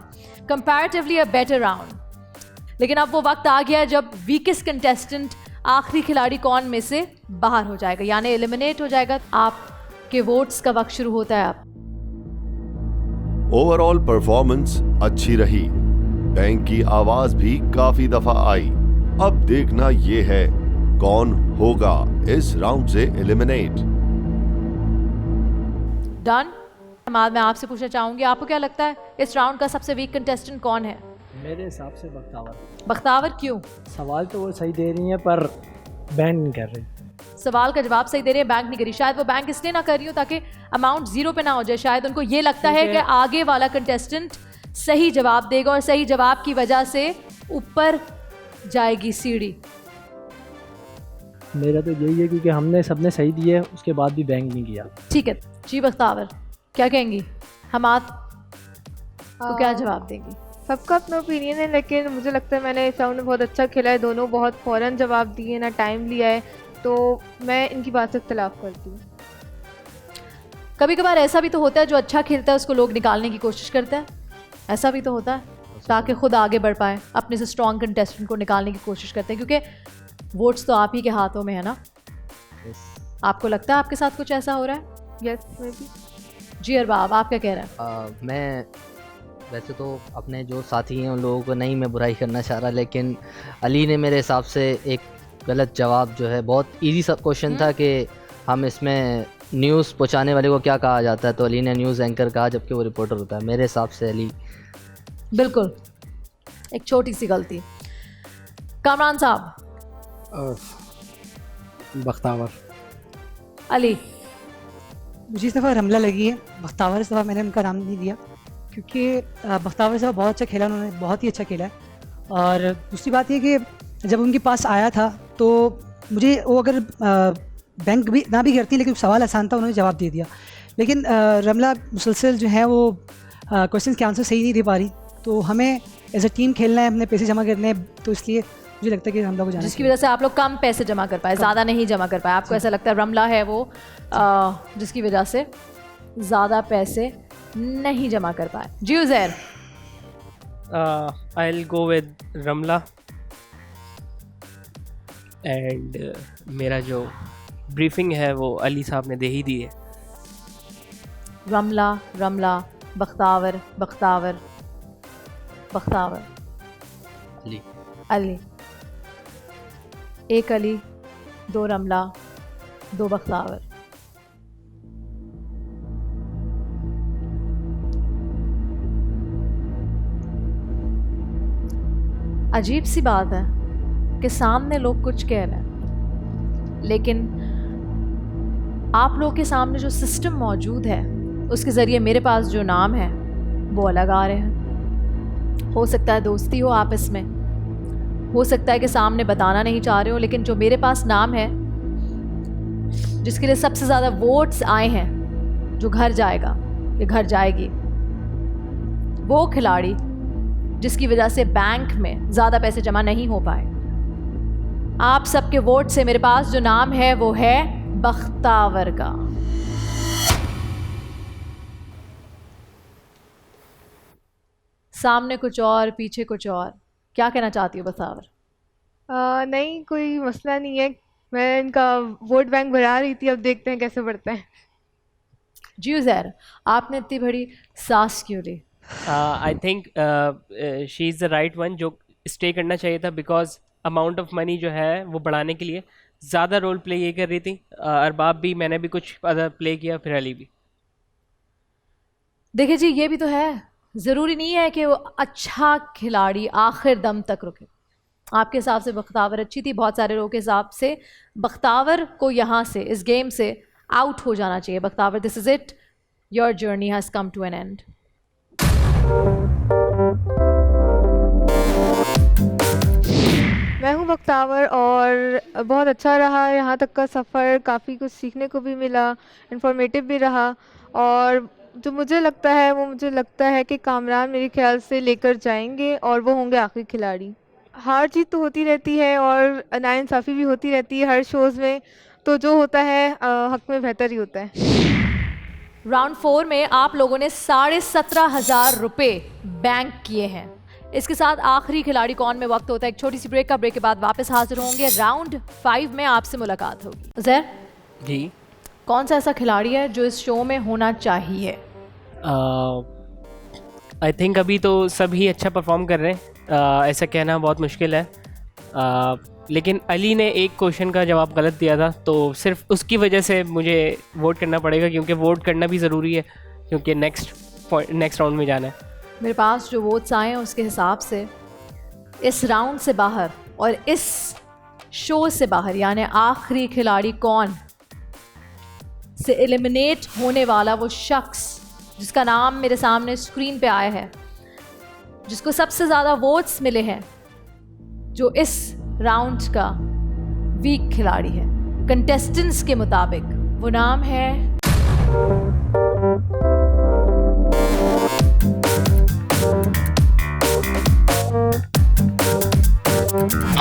Comparatively a better round. लेकिन अब वो वक्त आ गया जब वीकेस्ट कंटेस्टेंट, आखिरी खिलाड़ी कौन में से बाहर हो जाएगा, यानी एलिमिनेट हो जाएगा। आपके वोट्स का वक्त शुरू होता है अब। ओवरऑल परफॉर्मेंस अच्छी रही, बैंक की आवाज भी काफी दफा आई। अब देखना ये है कौन होगा इस राउंड से एलिमिनेट। डन। हमाद, मैं आपसे पूछना चाहूंगी, आपको क्या लगता है इस राउंड का सबसे वीक कंटेस्टेंट कौन है? मेरे हिसाब से बख्तावर। बख्तावर क्यों? सवाल तो वो सही दे रही हैं पर बैंक नहीं कर रही। सवाल का जवाब सही दे रहे हैं, बैंक नहीं करी। शायद वो बैंक इसलिए ना कर रही हो ताकि अमाउंट 0 पे ना हो जाए। शायद उनको ये लगता है कि आगे वाला कंटेस्टेंट सही जवाब देगा और सही जवाब की वजह से ऊपर जाएगी सीढ़ी। मेरा तो यही है क्योंकि हमने सबने सही दिए, उसके बाद भी बैंक नहीं किया। ठीक है जी। बख्तावर क्या कहेंगी? हमाद तो क्या जवाब देंगी? सबका अपना ओपिनियन है, लेकिन मुझे लगता है मैंने इस राउंड में बहुत अच्छा खेला है। दोनों बहुत फ़ौरन जवाब दिए, ना टाइम लिया है, तो मैं इनकी बात से इख्तलाफ करती हूँ। कभी कभार ऐसा भी तो होता है जो अच्छा खेलता है उसको लोग निकालने की कोशिश करते हैं। ऐसा भी तो होता है ताकि खुद आगे बढ़ पाए, अपने से स्ट्रॉन्ग कंटेस्टेंट को निकालने की कोशिश करते हैं, क्योंकि वोट्स तो आप ही के हाथों में है ना। आपको लगता है आपके साथ कुछ ऐसा हो रहा है? Yes, maybe. जी अरबाब, आप क्या कह रहे हैं? मैं वैसे तो अपने जो साथी हैं उन लोगों को नहीं मैं बुराई करना चाह रहा, लेकिन अली ने मेरे हिसाब से एक गलत जवाब जो है, बहुत इजी सा क्वेश्चन था कि हम इसमें न्यूज़ पहुंचाने वाले को क्या कहा जाता है, तो अली ने न्यूज़ एंकर कहा जबकि वो रिपोर्टर होता है। मेरे हिसाब से अली। बिल्कुल, एक छोटी सी गलती। कामरान साहब। बख्तावर। अली। मुझे इस दफ़ा रमला लगी है। बख्तावर इस दफ़ा मैंने उनका नाम नहीं दिया क्योंकि बख्तावर साहब बहुत अच्छा खेला, उन्होंने बहुत ही अच्छा खेला है। और दूसरी बात ये कि जब उनके पास आया था तो मुझे वो अगर बैंक भी ना भी करती, लेकिन सवाल आसान था, उन्होंने जवाब दे दिया। लेकिन रमला मुसलसल जो है वो क्वेश्चन के आंसर सही नहीं दे पा रही, तो हमें एज अ टीम खेलना है, अपने पैसे जमा करने हैं, तो इसलिए मुझे लगता है कि रमला को जाना, जिसकी वजह से आप लोग कम पैसे जमा कर पाए, ज़्यादा नहीं जमा कर पाए। आपको ऐसा लगता है रमला है वो जिसकी वजह से ज़्यादा पैसे नहीं जमा कर पाए। जी Uzair. I will go with Ramla, and मेरा जो ब्रीफिंग है वो अली साहब ने दे ही दी है। रमला, रमला, बख्तावर, बख्तावर, बख्तावर, अली, अली। एक अली, 2 रमला, 2 बख्तावर। अजीब सी बात है कि सामने लोग कुछ कह रहे हैं, लेकिन आप लोग के सामने जो सिस्टम मौजूद है उसके ज़रिए मेरे पास जो नाम है वो अलग आ रहे हैं। हो सकता है दोस्ती हो आपस में, हो सकता है कि सामने बताना नहीं चाह रहे हो, लेकिन जो मेरे पास नाम है जिसके लिए सबसे ज़्यादा वोट्स आए हैं, जो घर जाएगा या घर जाएगी, वो खिलाड़ी जिसकी वजह से बैंक में ज़्यादा पैसे जमा नहीं हो पाए, आप सबके वोट से मेरे पास जो नाम है वो है बख्तावर का। सामने कुछ और, पीछे कुछ और। क्या कहना चाहती हो बख्तावर? नहीं, कोई मसला नहीं है। मैं इनका वोट बैंक बढ़ा रही थी, अब देखते हैं कैसे बढ़ता है। जी उज़ैर, आपने इतनी बड़ी सांस क्यों ली? I think she is the right one, जो स्टे करना चाहिए था, बिकॉज अमाउंट ऑफ मनी जो है वो बढ़ाने के लिए ज़्यादा रोल प्ले ये कर रही थी। अरबाब भी, मैंने भी कुछ अदर प्ले किया, फिर अली भी। देखिए जी, ये भी तो है ज़रूरी नहीं है कि वो अच्छा खिलाड़ी आखिर दम तक रुके। आपके हिसाब से बख्तावर अच्छी थी, बहुत सारे लोगों के हिसाब से बख्तावर को यहाँ से इस गेम से आउट हो जाना चाहिए। Bakhtawar, this is it, your journey has come to an end. मैं हूँ बख्तावर और बहुत अच्छा रहा यहाँ तक का सफ़र, काफ़ी कुछ सीखने को भी मिला, इन्फॉर्मेटिव भी रहा। और जो मुझे लगता है वो मुझे लगता है कि कामरान मेरे ख्याल से लेकर जाएंगे और वो होंगे आखिरी खिलाड़ी। हार जीत तो होती रहती है और नाइंसाफ़ी भी होती रहती है हर शोज़ में, तो जो होता है हक़ में बेहतर ही होता है। राउंड 4 में आप लोगों ने 17,500 रुपये बैंक किए हैं। इसके साथ आखिरी खिलाड़ी कौन में वक्त होता है एक छोटी सी ब्रेक का। ब्रेक के बाद वापस हाजिर होंगे। राउंड 5 में आपसे मुलाकात होगी। उज़ैर जी, कौन सा ऐसा खिलाड़ी है जो इस शो में होना चाहिए? आई थिंक अभी तो सभी अच्छा परफॉर्म कर रहे हैं, ऐसा कहना बहुत मुश्किल है। लेकिन अली ने एक क्वेश्चन का जवाब गलत दिया था, तो सिर्फ उसकी वजह से मुझे वोट करना पड़ेगा, क्योंकि वोट करना भी ज़रूरी है, क्योंकि नेक्स्ट राउंड में जाना है। मेरे पास जो वोट्स आए हैं उसके हिसाब से इस राउंड से बाहर और इस शो से बाहर, यानी आखिरी खिलाड़ी कौन से एलिमिनेट होने वाला वो शख्स जिसका नाम मेरे सामने स्क्रीन पे आया है, जिसको सबसे ज़्यादा वोट्स मिले हैं, जो इस राउंड का वीक खिलाड़ी है कंटेस्टेंट्स के मुताबिक, वो नाम है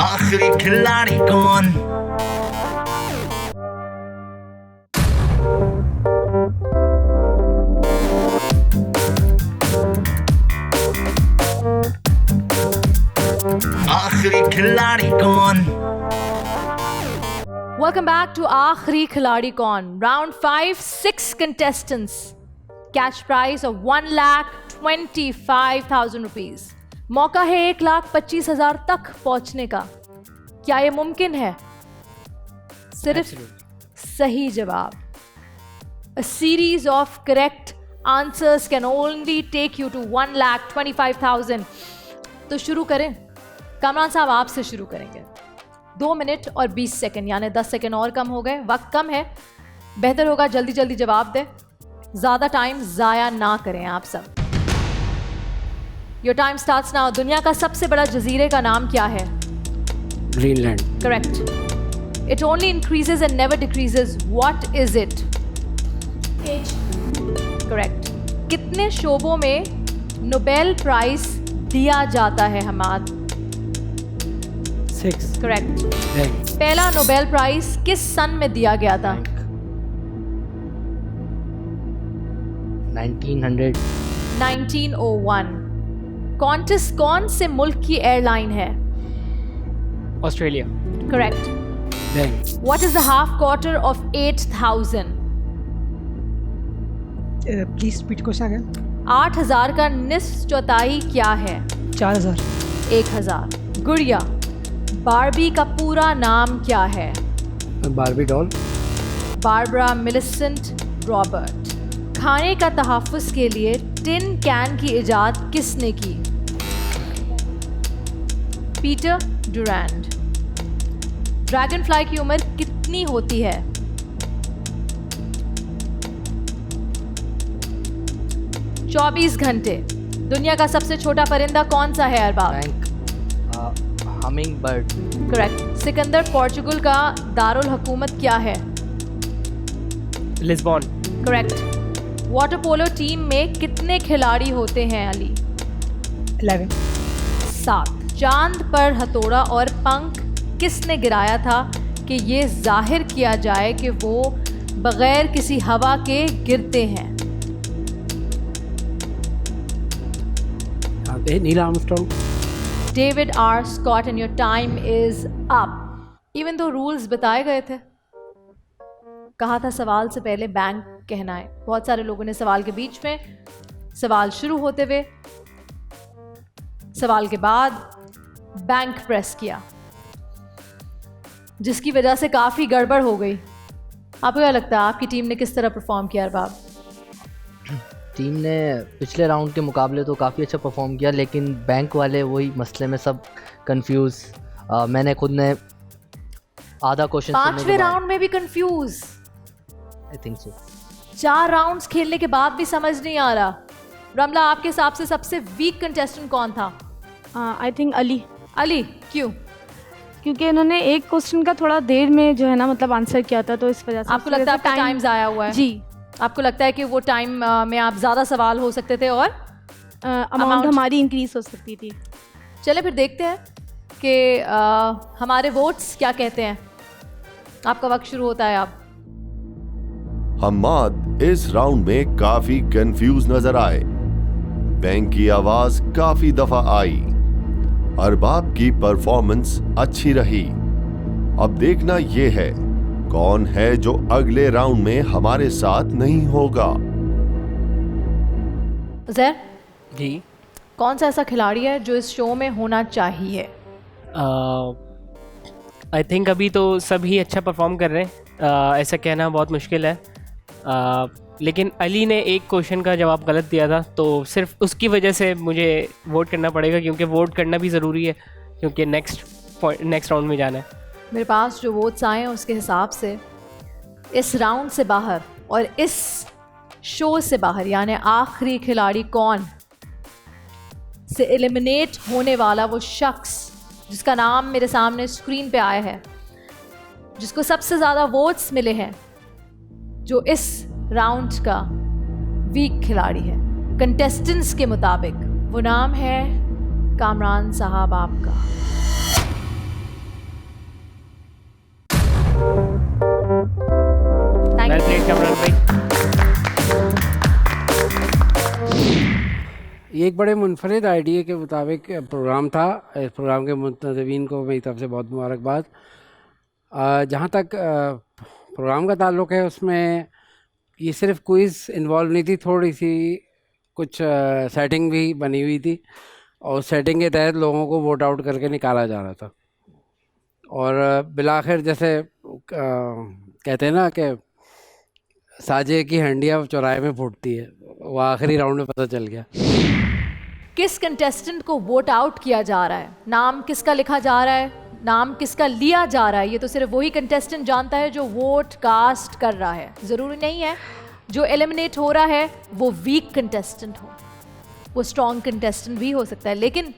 आखिरी खिलाड़ी कौन? आखिरी खिलाड़ी कौन? Welcome back to आखिरी खिलाड़ी कौन। Round 5, 6 contestants. Cash prize of 1,25,000 rupees. मौका है 1,25,000 तक पहुंचने का। क्या ये मुमकिन है? सिर्फ सही जवाब। A series of correct answers can only take you to 1,25,000. तो शुरू करें। कामरान साहब आपसे शुरू करेंगे। 2 मिनट और 20 सेकंड, यानी 10 सेकंड और कम हो गए। वक्त कम है, बेहतर होगा जल्दी जल्दी जवाब दें, ज़्यादा टाइम ज़ाया ना करें आप सब। Your time starts now. दुनिया का सबसे बड़ा जजीरे का नाम क्या है? Greenland. Correct. It only increases and never decreases. What is it? Age. Correct. कितने शोबों में नोबेल प्राइज दिया जाता है हमाद? 6. Correct. Thanks. पहला नोबेल प्राइज किस सन में दिया गया था? 1900। 1901. कॉन्टिस कौन से मुल्क की एयरलाइन है? Australia. Correct. Thanks. What is the half quarter of 8,000? Please repeat question again. 8,000 का निस्फ चौथाई क्या है? 4,000। 1,000। गुड़िया, बारबी का पूरा नाम क्या है? Barbie doll. Barbara Millicent Robert. खाने का तहफ़्फ़ुज़ के लिए टिन कैन की इजाद किसने की? पीटर डुरैंड। ड्रैगन फ्लाई की उम्र कितनी होती है? 24 घंटे। दुनिया का सबसे छोटा परिंदा कौन सा है Arbab? Humming bird. Correct. Sikandar Portugal का दारुल हुकूमत क्या है? Lisbon. Correct. Water polo team में कितने खिलाड़ी होते हैं अली? 11। 7। चांद पर हथौड़ा और पंख किसने गिराया था कि ये जाहिर किया जाए कि वो बगैर किसी हवा के गिरते हैं? Neil Armstrong. David R Scott and your time is up. Even though rules बताए गए थे, कहा था सवाल से पहले बैंक कहना है। बहुत सारे लोगों ने सवाल के बीच में, सवाल शुरू होते हुए, सवाल के बाद बैंक प्रेस किया, जिसकी वजह से काफ़ी गड़बड़ हो गई। आपको क्या लगता है आपकी टीम ने किस तरह परफॉर्म किया अरबाब? टीम ने पिछले राउंड के मुकाबले तो काफ़ी अच्छा परफॉर्म किया, लेकिन बैंक वाले वही मसले में सब कंफ्यूज। मैंने खुद ने आधा क्वेश्चन 5वें राउंड में भी confuse. I think so. 4 rounds खेलने के बाद भी समझ नहीं आ रहा। रमला, आपके हिसाब से सबसे वीक कंटेस्टेंट कौन था? I think Ali. अली क्यों? क्योंकि इन्होंने एक क्वेश्चन का थोड़ा देर में जो है ना मतलब आंसर किया था, तो इस वजह से आपको लगता है आपका टाइम ज़ाया हुआ है? जी। आपको लगता है कि वो टाइम में आप ज़्यादा सवाल हो सकते थे और अमाउंट हमारी इंक्रीज हो सकती थी। चले फिर देखते हैं कि हमारे वोट्स क्या कहते हैं। आपका वक्त शुरू होता है अब। हम्माद इस राउंड में काफी कंफ्यूज नजर आए। बैंक की आवाज काफी दफा आई। अरबाब की परफॉर्मेंस अच्छी रही। अब देखना यह है कौन है जो अगले राउंड में हमारे साथ नहीं होगा। ज़ैर जी, कौन सा ऐसा खिलाड़ी है जो इस शो में होना चाहिए? आई थिंक अभी तो सभी अच्छा परफॉर्म कर रहे हैं, ऐसा कहना बहुत मुश्किल है। लेकिन अली ने एक क्वेश्चन का जवाब गलत दिया था, तो सिर्फ उसकी वजह से मुझे वोट करना पड़ेगा, क्योंकि वोट करना भी ज़रूरी है, क्योंकि नेक्स्ट राउंड में जाना है। मेरे पास जो वोट्स आए हैं उसके हिसाब से इस राउंड से बाहर और इस शो से बाहर, यानी आखिरी खिलाड़ी कौन से एलिमिनेट होने वाला वो शख्स जिसका नाम मेरे सामने स्क्रीन पे आया है, जिसको सबसे ज़्यादा वोट्स मिले हैं, जो इस राउंड का वीक खिलाड़ी है कंटेस्टेंट्स के मुताबिक, वो नाम है कामरान साहब आपका। ये एक बड़े मुनफरिद आइडिया के मुताबिक प्रोग्राम था। इस प्रोग्राम के मुंतज़मीन को मेरी तरफ से बहुत मुबारकबाद। जहाँ तक प्रोग्राम का ताल्लुक़ है, उसमें ये सिर्फ क्विज़ इन्वॉल्व नहीं थी, थोड़ी सी कुछ सेटिंग भी बनी हुई थी, और उस सेटिंग के तहत लोगों को वोट आउट करके निकाला जा रहा था। और बिलाखिर जैसे कहते हैं ना कि साजे की हंडिया चौराहे में फूटती है, वो आखिरी राउंड में पता चल गया। किस कंटेस्टेंट को वोट आउट किया जा रहा है, नाम किसका लिखा जा रहा है, नाम किसका लिया जा रहा है, ये तो सिर्फ वही कंटेस्टेंट जानता है जो वोट कास्ट कर रहा है। ज़रूरी नहीं है जो एलिमिनेट हो रहा है वो वीक कंटेस्टेंट हो, वो स्ट्रॉन्ग कंटेस्टेंट भी हो सकता है, लेकिन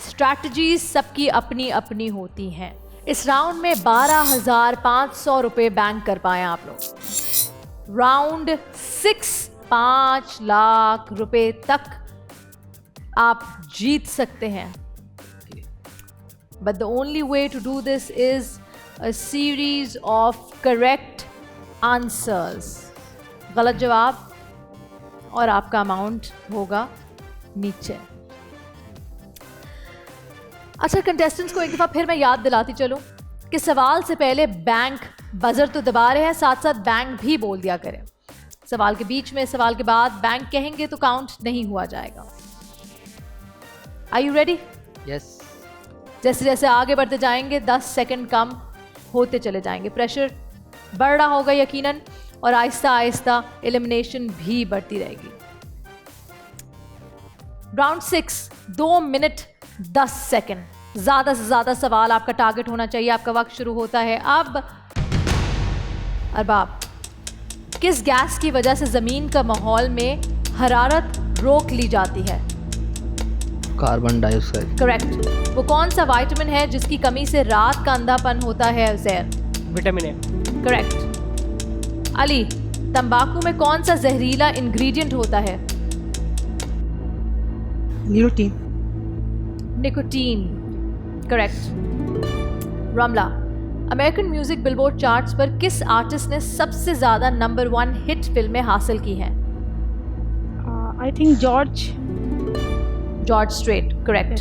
स्ट्रैटेजीज सबकी अपनी अपनी होती हैं। इस राउंड में 12,500 रुपये बैंक कर पाए आप लोग। राउंड 6 5 लाख रुपए तक आप जीत सकते हैं, but the only way to do this is a series of correct answers. गलत जवाब और आपका अमाउंट होगा नीचे। अच्छा, कंटेस्टेंट्स को एक दफ़ा फिर मैं याद दिलाती चलूं कि सवाल से पहले बैंक बजर तो दबा रहे हैं, साथ साथ बैंक भी बोल दिया करें। सवाल के बीच में, सवाल के बाद बैंक कहेंगे तो काउंट नहीं हुआ जाएगा। Are you ready? Yes. जैसे जैसे आगे बढ़ते जाएंगे 10 सेकंड कम होते चले जाएंगे, प्रेशर बढ़ रहा होगा यकीनन, और आहिस्ता आहिस्ता एलिमिनेशन भी बढ़ती रहेगी। राउंड 6 2 मिनट 10 सेकंड, ज़्यादा से ज़्यादा सवाल आपका टारगेट होना चाहिए। आपका वक्त शुरू होता है अब। अरबाब, किस गैस की वजह से ज़मीन का माहौल में हरारत रोक ली जाती है? Carbon dioxide. करेक्ट। वो कौन सा विटामिन है जिसकी कमी से रात का अंधापन होता है? Zair. Vitamin A. Correct. Ali, तंबाकू में कौन सा जहरीला इंग्रेडिएंट होता है? Nicotine. Nicotine. Correct. Ramla, American music billboard charts पर किस आर्टिस्ट ने सबसे ज्यादा नंबर 1 हिट फिल्में हासिल की हैं? I think George Strait. Correct.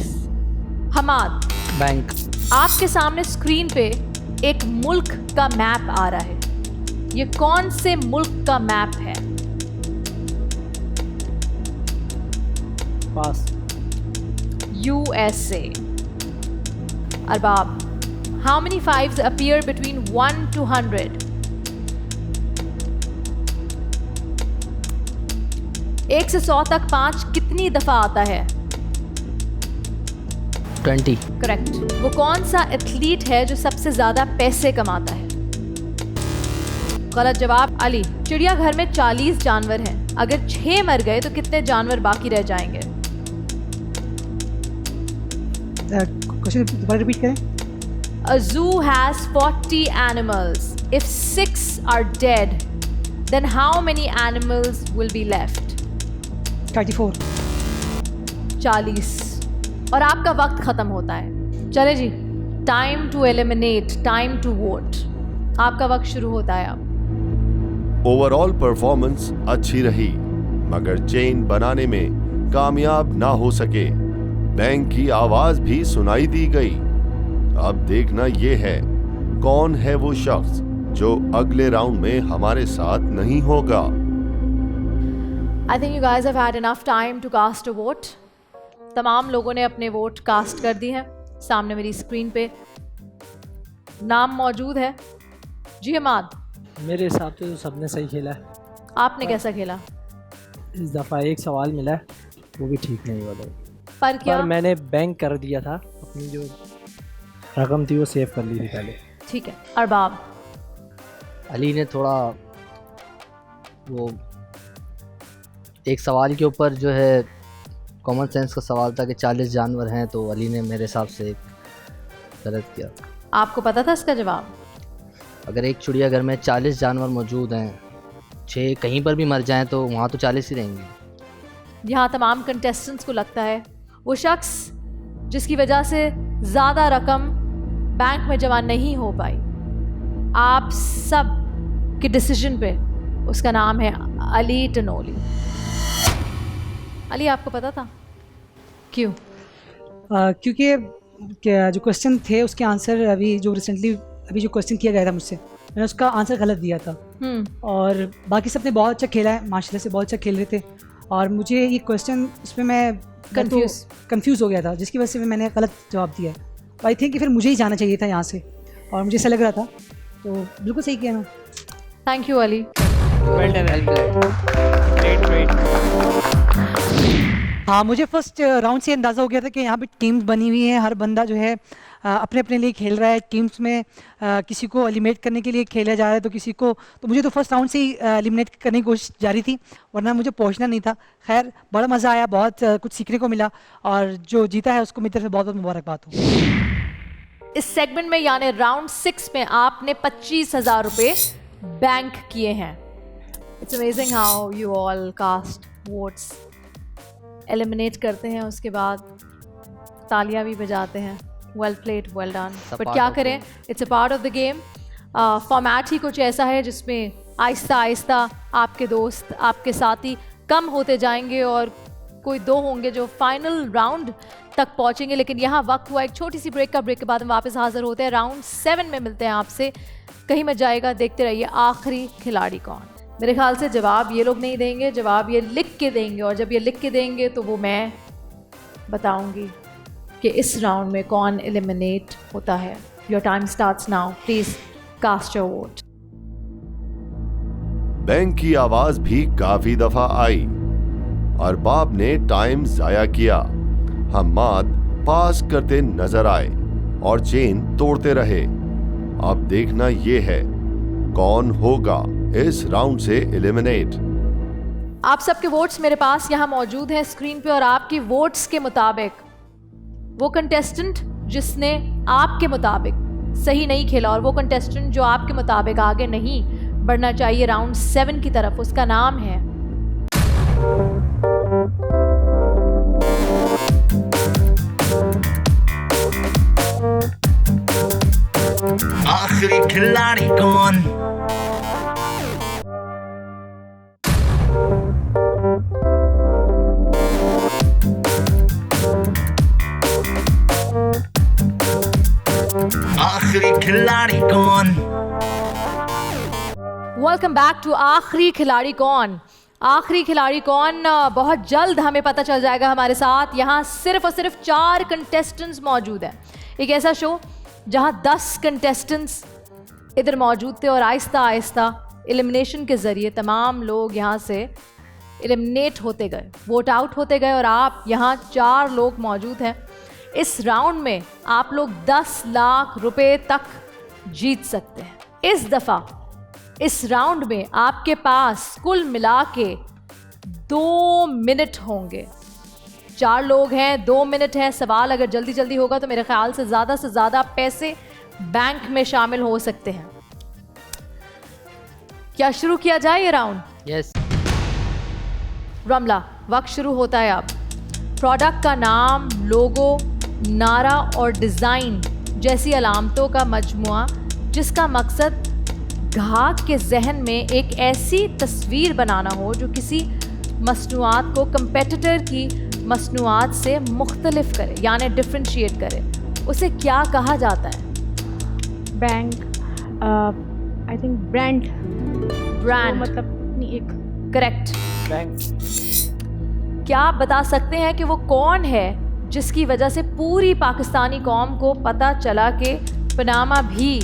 Hammad, bank. आपके सामने स्क्रीन पे एक मुल्क का मैप आ रहा है, ये कौन से मुल्क का मैप है? पास। USA। Arbab, how many fives appear between 1 to 100? 1 से 100 तक 5 कितनी दफ़ा आता है? 20। करेक्ट। वो कौन सा एथलीट है जो सबसे ज़्यादा पैसे कमाता है? गलत जवाब। अली, चिड़ियाघर में 40 जानवर हैं, अगर 6 मर गए तो कितने जानवर बाकी रह जाएंगे? क्वेश्चन दोबारा रिपीट करें। A zoo has 40 animals. If 6 are dead, then how many animals will be left? 34। 40। और आपका वक्त खत्म होता है। चले जी, time to eliminate, time to vote. आपका वक्त शुरू होता है अब। ओवरऑल परफॉर्मेंस अच्छी रही, मगर चेन बनाने में कामयाब ना हो सके। बैंक की आवाज भी सुनाई दी गई। अब देखना ये है, कौन है वो शख्स जो अगले राउंड में हमारे साथ नहीं होगा। I think you guys have had enough time to cast a vote. तमाम लोगों ने अपने वोट कास्ट कर दी हैं। सामने मेरी स्क्रीन पे नाम मौजूद है। जी हमाद, मेरे हिसाब से तो सबने सही खेला है। आपने कैसा खेला? इस दफ़ा एक सवाल मिला है, वो भी ठीक नहीं हुआ था। पर क्या? पर मैंने बैंक कर दिया था, अपनी जो रकम थी वो सेव कर ली थी पहले। ठीक है। अरबाब, अली ने थोड़ा वो एक सवाल के ऊपर जो है कॉमन सेंस का सवाल था कि 40 जानवर हैं, तो अली ने मेरे हिसाब से गलत किया। आपको पता था इसका जवाब? अगर एक चिड़ियाघर में 40 जानवर मौजूद हैं, 6 कहीं पर भी मर जाएं तो वहाँ तो 40 ही रहेंगे। यहाँ तमाम कंटेस्टेंट्स को लगता है वो शख्स जिसकी वजह से ज़्यादा रकम बैंक में जमा नहीं हो पाई, आप सब के डिसीजन पे, उसका नाम है अली टनोली। अली, आपको पता था? क्यों? क्योंकि जो क्वेश्चन थे उसके आंसर अभी जो क्वेश्चन किया गया था मुझसे, मैंने उसका आंसर गलत दिया था। और बाकी सब ने बहुत अच्छा खेला है, माशाल्लाह से बहुत अच्छा खेल रहे थे, और मुझे ये क्वेश्चन उसमें मैं कंफ्यूज हो गया था, जिसकी वजह से मैंने गलत जवाब दिया। आई थिंक कि फिर मुझे ही जाना चाहिए था यहाँ से, और मुझे ऐसा लग रहा था, तो बिल्कुल सही किया मैं। Thank you Ali. Well done, great. हाँ, मुझे फर्स्ट राउंड से अंदाज़ा हो गया था कि यहाँ पे टीम्स बनी हुई हैं, हर बंदा जो है अपने अपने लिए खेल रहा है। टीम्स में किसी को एलिमिनेट करने के लिए खेला जा रहा है, तो किसी को, तो मुझे तो फर्स्ट राउंड से ही एलिमिनेट करने की कोशिश जारी थी, वरना मुझे पहुँचना नहीं था। खैर, बड़ा मज़ा आया, बहुत कुछ सीखने को मिला, और जो जीता है उसको मेरी तरफ से बहुत बहुत मुबारकबाद हो। इस सेगमेंट में यानी राउंड 6 में आपने 25,000 रुपये बैंक किए हैं। It's amazing how you all cast votes, eliminate करते हैं, उसके बाद तालियां भी बजाते हैं। Well played, well done. But क्या करें, it's a part of the game. Format ही कुछ ऐसा है जिसमें आहिस्ता आहिस्ता आपके दोस्त, आपके साथी कम होते जाएंगे, और कोई 2 होंगे जो फाइनल राउंड तक पहुंचेंगे। लेकिन यहाँ वक्त हुआ एक छोटी सी ब्रेक का। ब्रेक के बाद हम वापस हाजिर होते हैं, राउंड 7 में मिलते हैं आपसे। कहीं मत जाएगा, देखते रहिए आखिरी खिलाड़ी कौन। मेरे ख्याल से जवाब ये लोग नहीं देंगे, जवाब ये लिख के देंगे, और जब ये लिख के देंगे तो वो मैं बताऊंगी कि इस राउंड में कौन एलिमिनेट होता है। Your time starts now, please cast your vote. Bank की आवाज भी काफी दफा आई। अरबाब ने टाइम जाया किया, हम्माद पास करते नजर आए और चेन तोड़ते रहे। अब देखना ये है, कौन होगा इस राउंड से एलिमिनेट। आप सबके वोट्स मेरे पास यहाँ मौजूद हैं स्क्रीन पे, और आपकी वोट्स के मुताबिक वो कंटेस्टेंट जिसने आपके मुताबिक सही नहीं खेला, और वो कंटेस्टेंट जो आपके मुताबिक आगे नहीं बढ़ना चाहिए राउंड 7 की तरफ, उसका नाम है आखिरी खिलाड़ी कौन। आखिरी खिलाड़ी कौन। वेलकम बैक टू आखिरी खिलाड़ी कौन। आखिरी खिलाड़ी कौन बहुत जल्द हमें पता चल जाएगा। हमारे साथ यहाँ सिर्फ और सिर्फ 4 कंटेस्टेंट्स मौजूद हैं। एक ऐसा शो जहाँ 10 कंटेस्टेंट्स इधर मौजूद थे, और आहिस्ता आहिस्ता एलिमिनेशन के ज़रिए तमाम लोग यहाँ से एलिमिनेट होते गए, वोट आउट होते गए और आप यहाँ 4 लोग मौजूद हैं। इस राउंड में आप लोग 10 लाख रुपए तक जीत सकते हैं। इस दफ़ा इस राउंड में आपके पास कुल मिला के 2 मिनट होंगे। 4 लोग हैं, 2 मिनट है। सवाल अगर जल्दी जल्दी होगा तो मेरे ख्याल से ज़्यादा पैसे बैंक में शामिल हो सकते हैं। क्या शुरू किया जाए ये राउंड? यस। रमला, वक्त शुरू होता है अब। प्रोडक्ट का नाम, लोगो, नारा और डिज़ाइन जैसी अलामतों का मजमुआ जिसका मकसद ग्राहक के जहन में एक ऐसी तस्वीर बनाना हो जो किसी मसनूआत को कंपेटिटर की मसनूआत से मुख्तलिफ करे, यानी डिफ्रेंशिएट करे। उसे क्या कहा जाता है? Bank, I think brand. Brand मतलब नहीं, एक करेक्ट। बैंक। क्या आप बता सकते हैं कि वो कौन है जिसकी वजह से पूरी पाकिस्तानी कौम को पता चला कि पनामा भी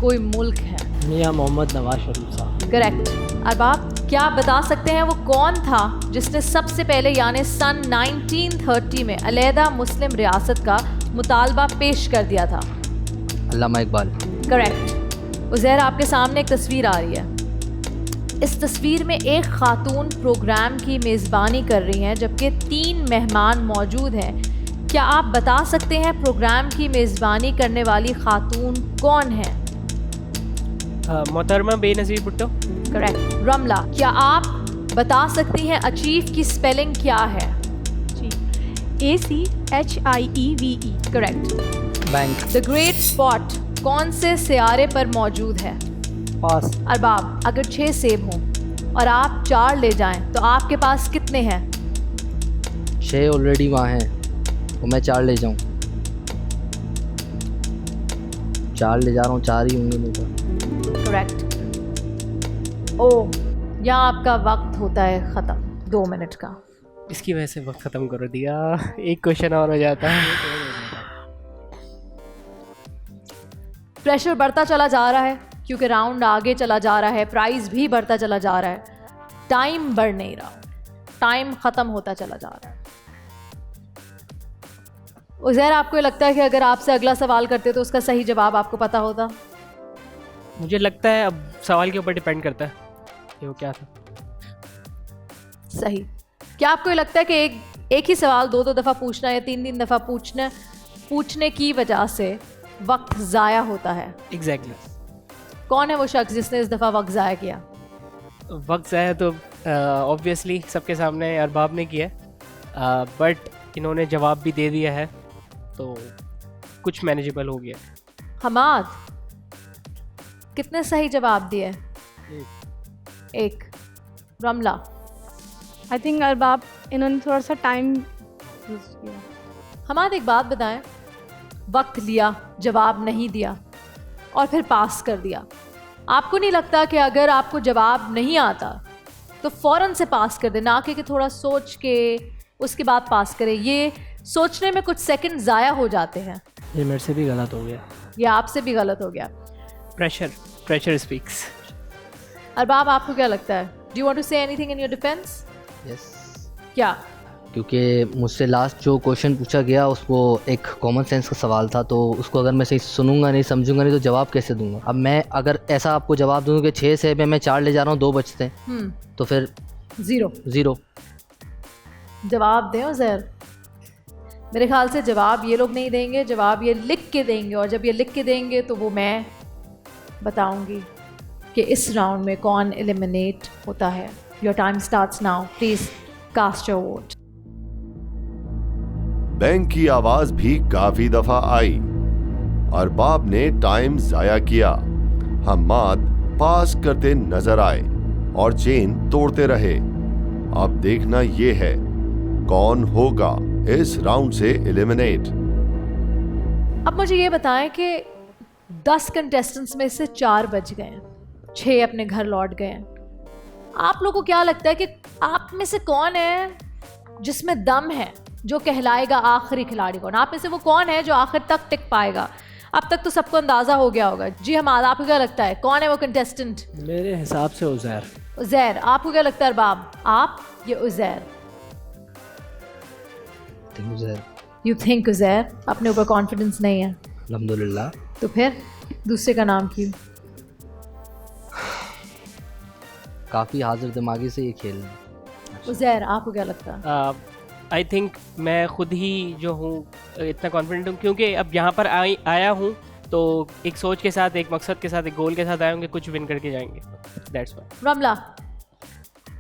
कोई मुल्क है? मियां मोहम्मद नवाज शरीफ साहब। करेक्ट। अरबाब, क्या आप बता सकते हैं वो कौन था जिसने सबसे पहले यानी सन 1930 में अलहदा मुस्लिम रियासत का मुतालबा पेश कर दिया था? अल्लामा इकबाल। करेक्ट। उज़ैर, आपके सामने एक तस्वीर आ रही है। इस तस्वीर में एक खातून प्रोग्राम की मेज़बानी कर रही हैं जबकि 3 मेहमान मौजूद हैं। क्या आप बता सकते हैं प्रोग्राम की मेज़बानी करने वाली खातून कौन है? मोहतरमा बेनज़ीर भुट्टो। करेक्ट। रमला, क्या आप बता सकती हैं अचीव की स्पेलिंग क्या है? जी, ACHIEVE। Correct. Bank. The great spot कौन से सियारे पर मौजूद है? पास। अरबाब, अगर 6 सेब हों और आप 4 ले जाएं तो आपके पास कितने हैं? 6 ऑलरेडी वहाँ हैं तो मैं 4 ले जाऊँ। 4 ले जा रहा हूँ, 4 ही होंगे नहीं तो। करेक्ट। ओ, यहाँ आपका वक्त होता है ख़त्म, 2 मिनट का। इसकी वजह से वक्त ख़त्म कर दिया। एक क्वेश्चन और हो जाता है। प्रेशर बढ़ता चला जा रहा है क्योंकि राउंड आगे चला जा रहा है, प्राइस भी बढ़ता चला जा रहा है, टाइम बढ़ नहीं रहा, टाइम ख़त्म होता चला जा रहा है। उज़ैर, आपको लगता है कि अगर आपसे अगला सवाल करते तो उसका सही जवाब आपको पता होता? मुझे लगता है अब सवाल के ऊपर डिपेंड करता है कि वो क्या था। सही। क्या आपको लगता है कि एक ही सवाल 2 दफ़ा पूछना या 3 दफ़ा पूछने की वजह से वक्त ज़ाया होता है? एग्जैक्टली। कौन है वो शख्स जिसने इस दफ़ा वक्त ज़ाया किया? वक्त ज़ाया तो ऑब्वियसली सबके सामने अरबाब ने किया, बट इन्होंने जवाब भी दे दिया है तो कुछ मैनेजेबल हो गया। हमाद, कितने सही जवाब दिए? एक। रमला, आई थिंक अरबाब, इन्होंने थोड़ा सा टाइम यूज़ किया। हमाद, एक बात बताएं, वक्त लिया, जवाब नहीं दिया और फिर पास कर दिया। आपको नहीं लगता कि अगर आपको जवाब नहीं आता तो फ़ौरन से पास कर दे, ना कि थोड़ा सोच के उसके बाद पास करें? ये सोचने में कुछ सेकंड ज़ाया हो जाते हैं। ये मेरे से भी गलत हो गया। ये आपसे भी गलत हो गया। Pressure speaks. अरबाब, आपको क्या लगता है? Do you want to say anything in your defence? Yes. क्या? क्योंकि मुझसे लास्ट जो क्वेश्चन पूछा गया उसको एक कॉमन सेंस का सवाल था, तो उसको अगर मैं सही सुनूंगा नहीं, समझूंगा नहीं तो जवाब कैसे दूंगा? अब मैं अगर ऐसा आपको जवाब दूंगा कि 6 सेब है, मैं 4 ले जा रहा हूँ, 2 बचते हैं, तो फिर 0। जवाब दें उज़ैर। मेरे ख्याल से जवाब ये लोग नहीं देंगे, जवाब ये लिख के देंगे, और जब ये लिख के देंगे तो वो मैं बताऊंगी कि इस राउंड में कौन एलिमिनेट होता है। Your time starts now, please cast your vote. Bank की आवाज भी काफी दफा आई। अरबाब ने टाइम जाया किया। हम्माद पास करते नजर आए और चेन तोड़ते रहे। अब देखना ये है कौन होगा इस राउंड से एलिमिनेट। अब मुझे ये बताएं कि 10 कंटेस्टेंट्स में से 4 बच गए हैं, 6 अपने घर लौट गए हैं। आप लोगों को क्या लगता है कि आप में से कौन है जिसमें दम है, जो कहलाएगा आखिरी खिलाड़ी कौन? आप में से वो कौन है जो आखिर तक टिक पाएगा? अब तक तो सबको अंदाजा हो गया होगा। जी हमाद, आपको क्या लगता है कौन है वो कंटेस्टेंट? मेरे हिसाब से उज़ैर। उज़ैर, आपको क्या लगता है अरबाब? आप? ये उज़ैर? उज़ैर। You think Uzair? अपने ऊपर कॉन्फिडेंस नहीं है? अल्हम्दुलिल्लाह। तो फिर दूसरे का नाम क्यों? काफ़ी हाजिर दिमागी से ये खेल रहे हैं। उज़ैर, आपको क्या लगता है? आई थिंक मैं खुद ही जो हूँ इतना कॉन्फिडेंट हूँ क्योंकि अब यहाँ पर आया हूँ तो एक सोच के साथ, एक मकसद के साथ, एक गोल के साथ आए होंगे, कुछ विन करके जाएंगे। That's why. Ramla?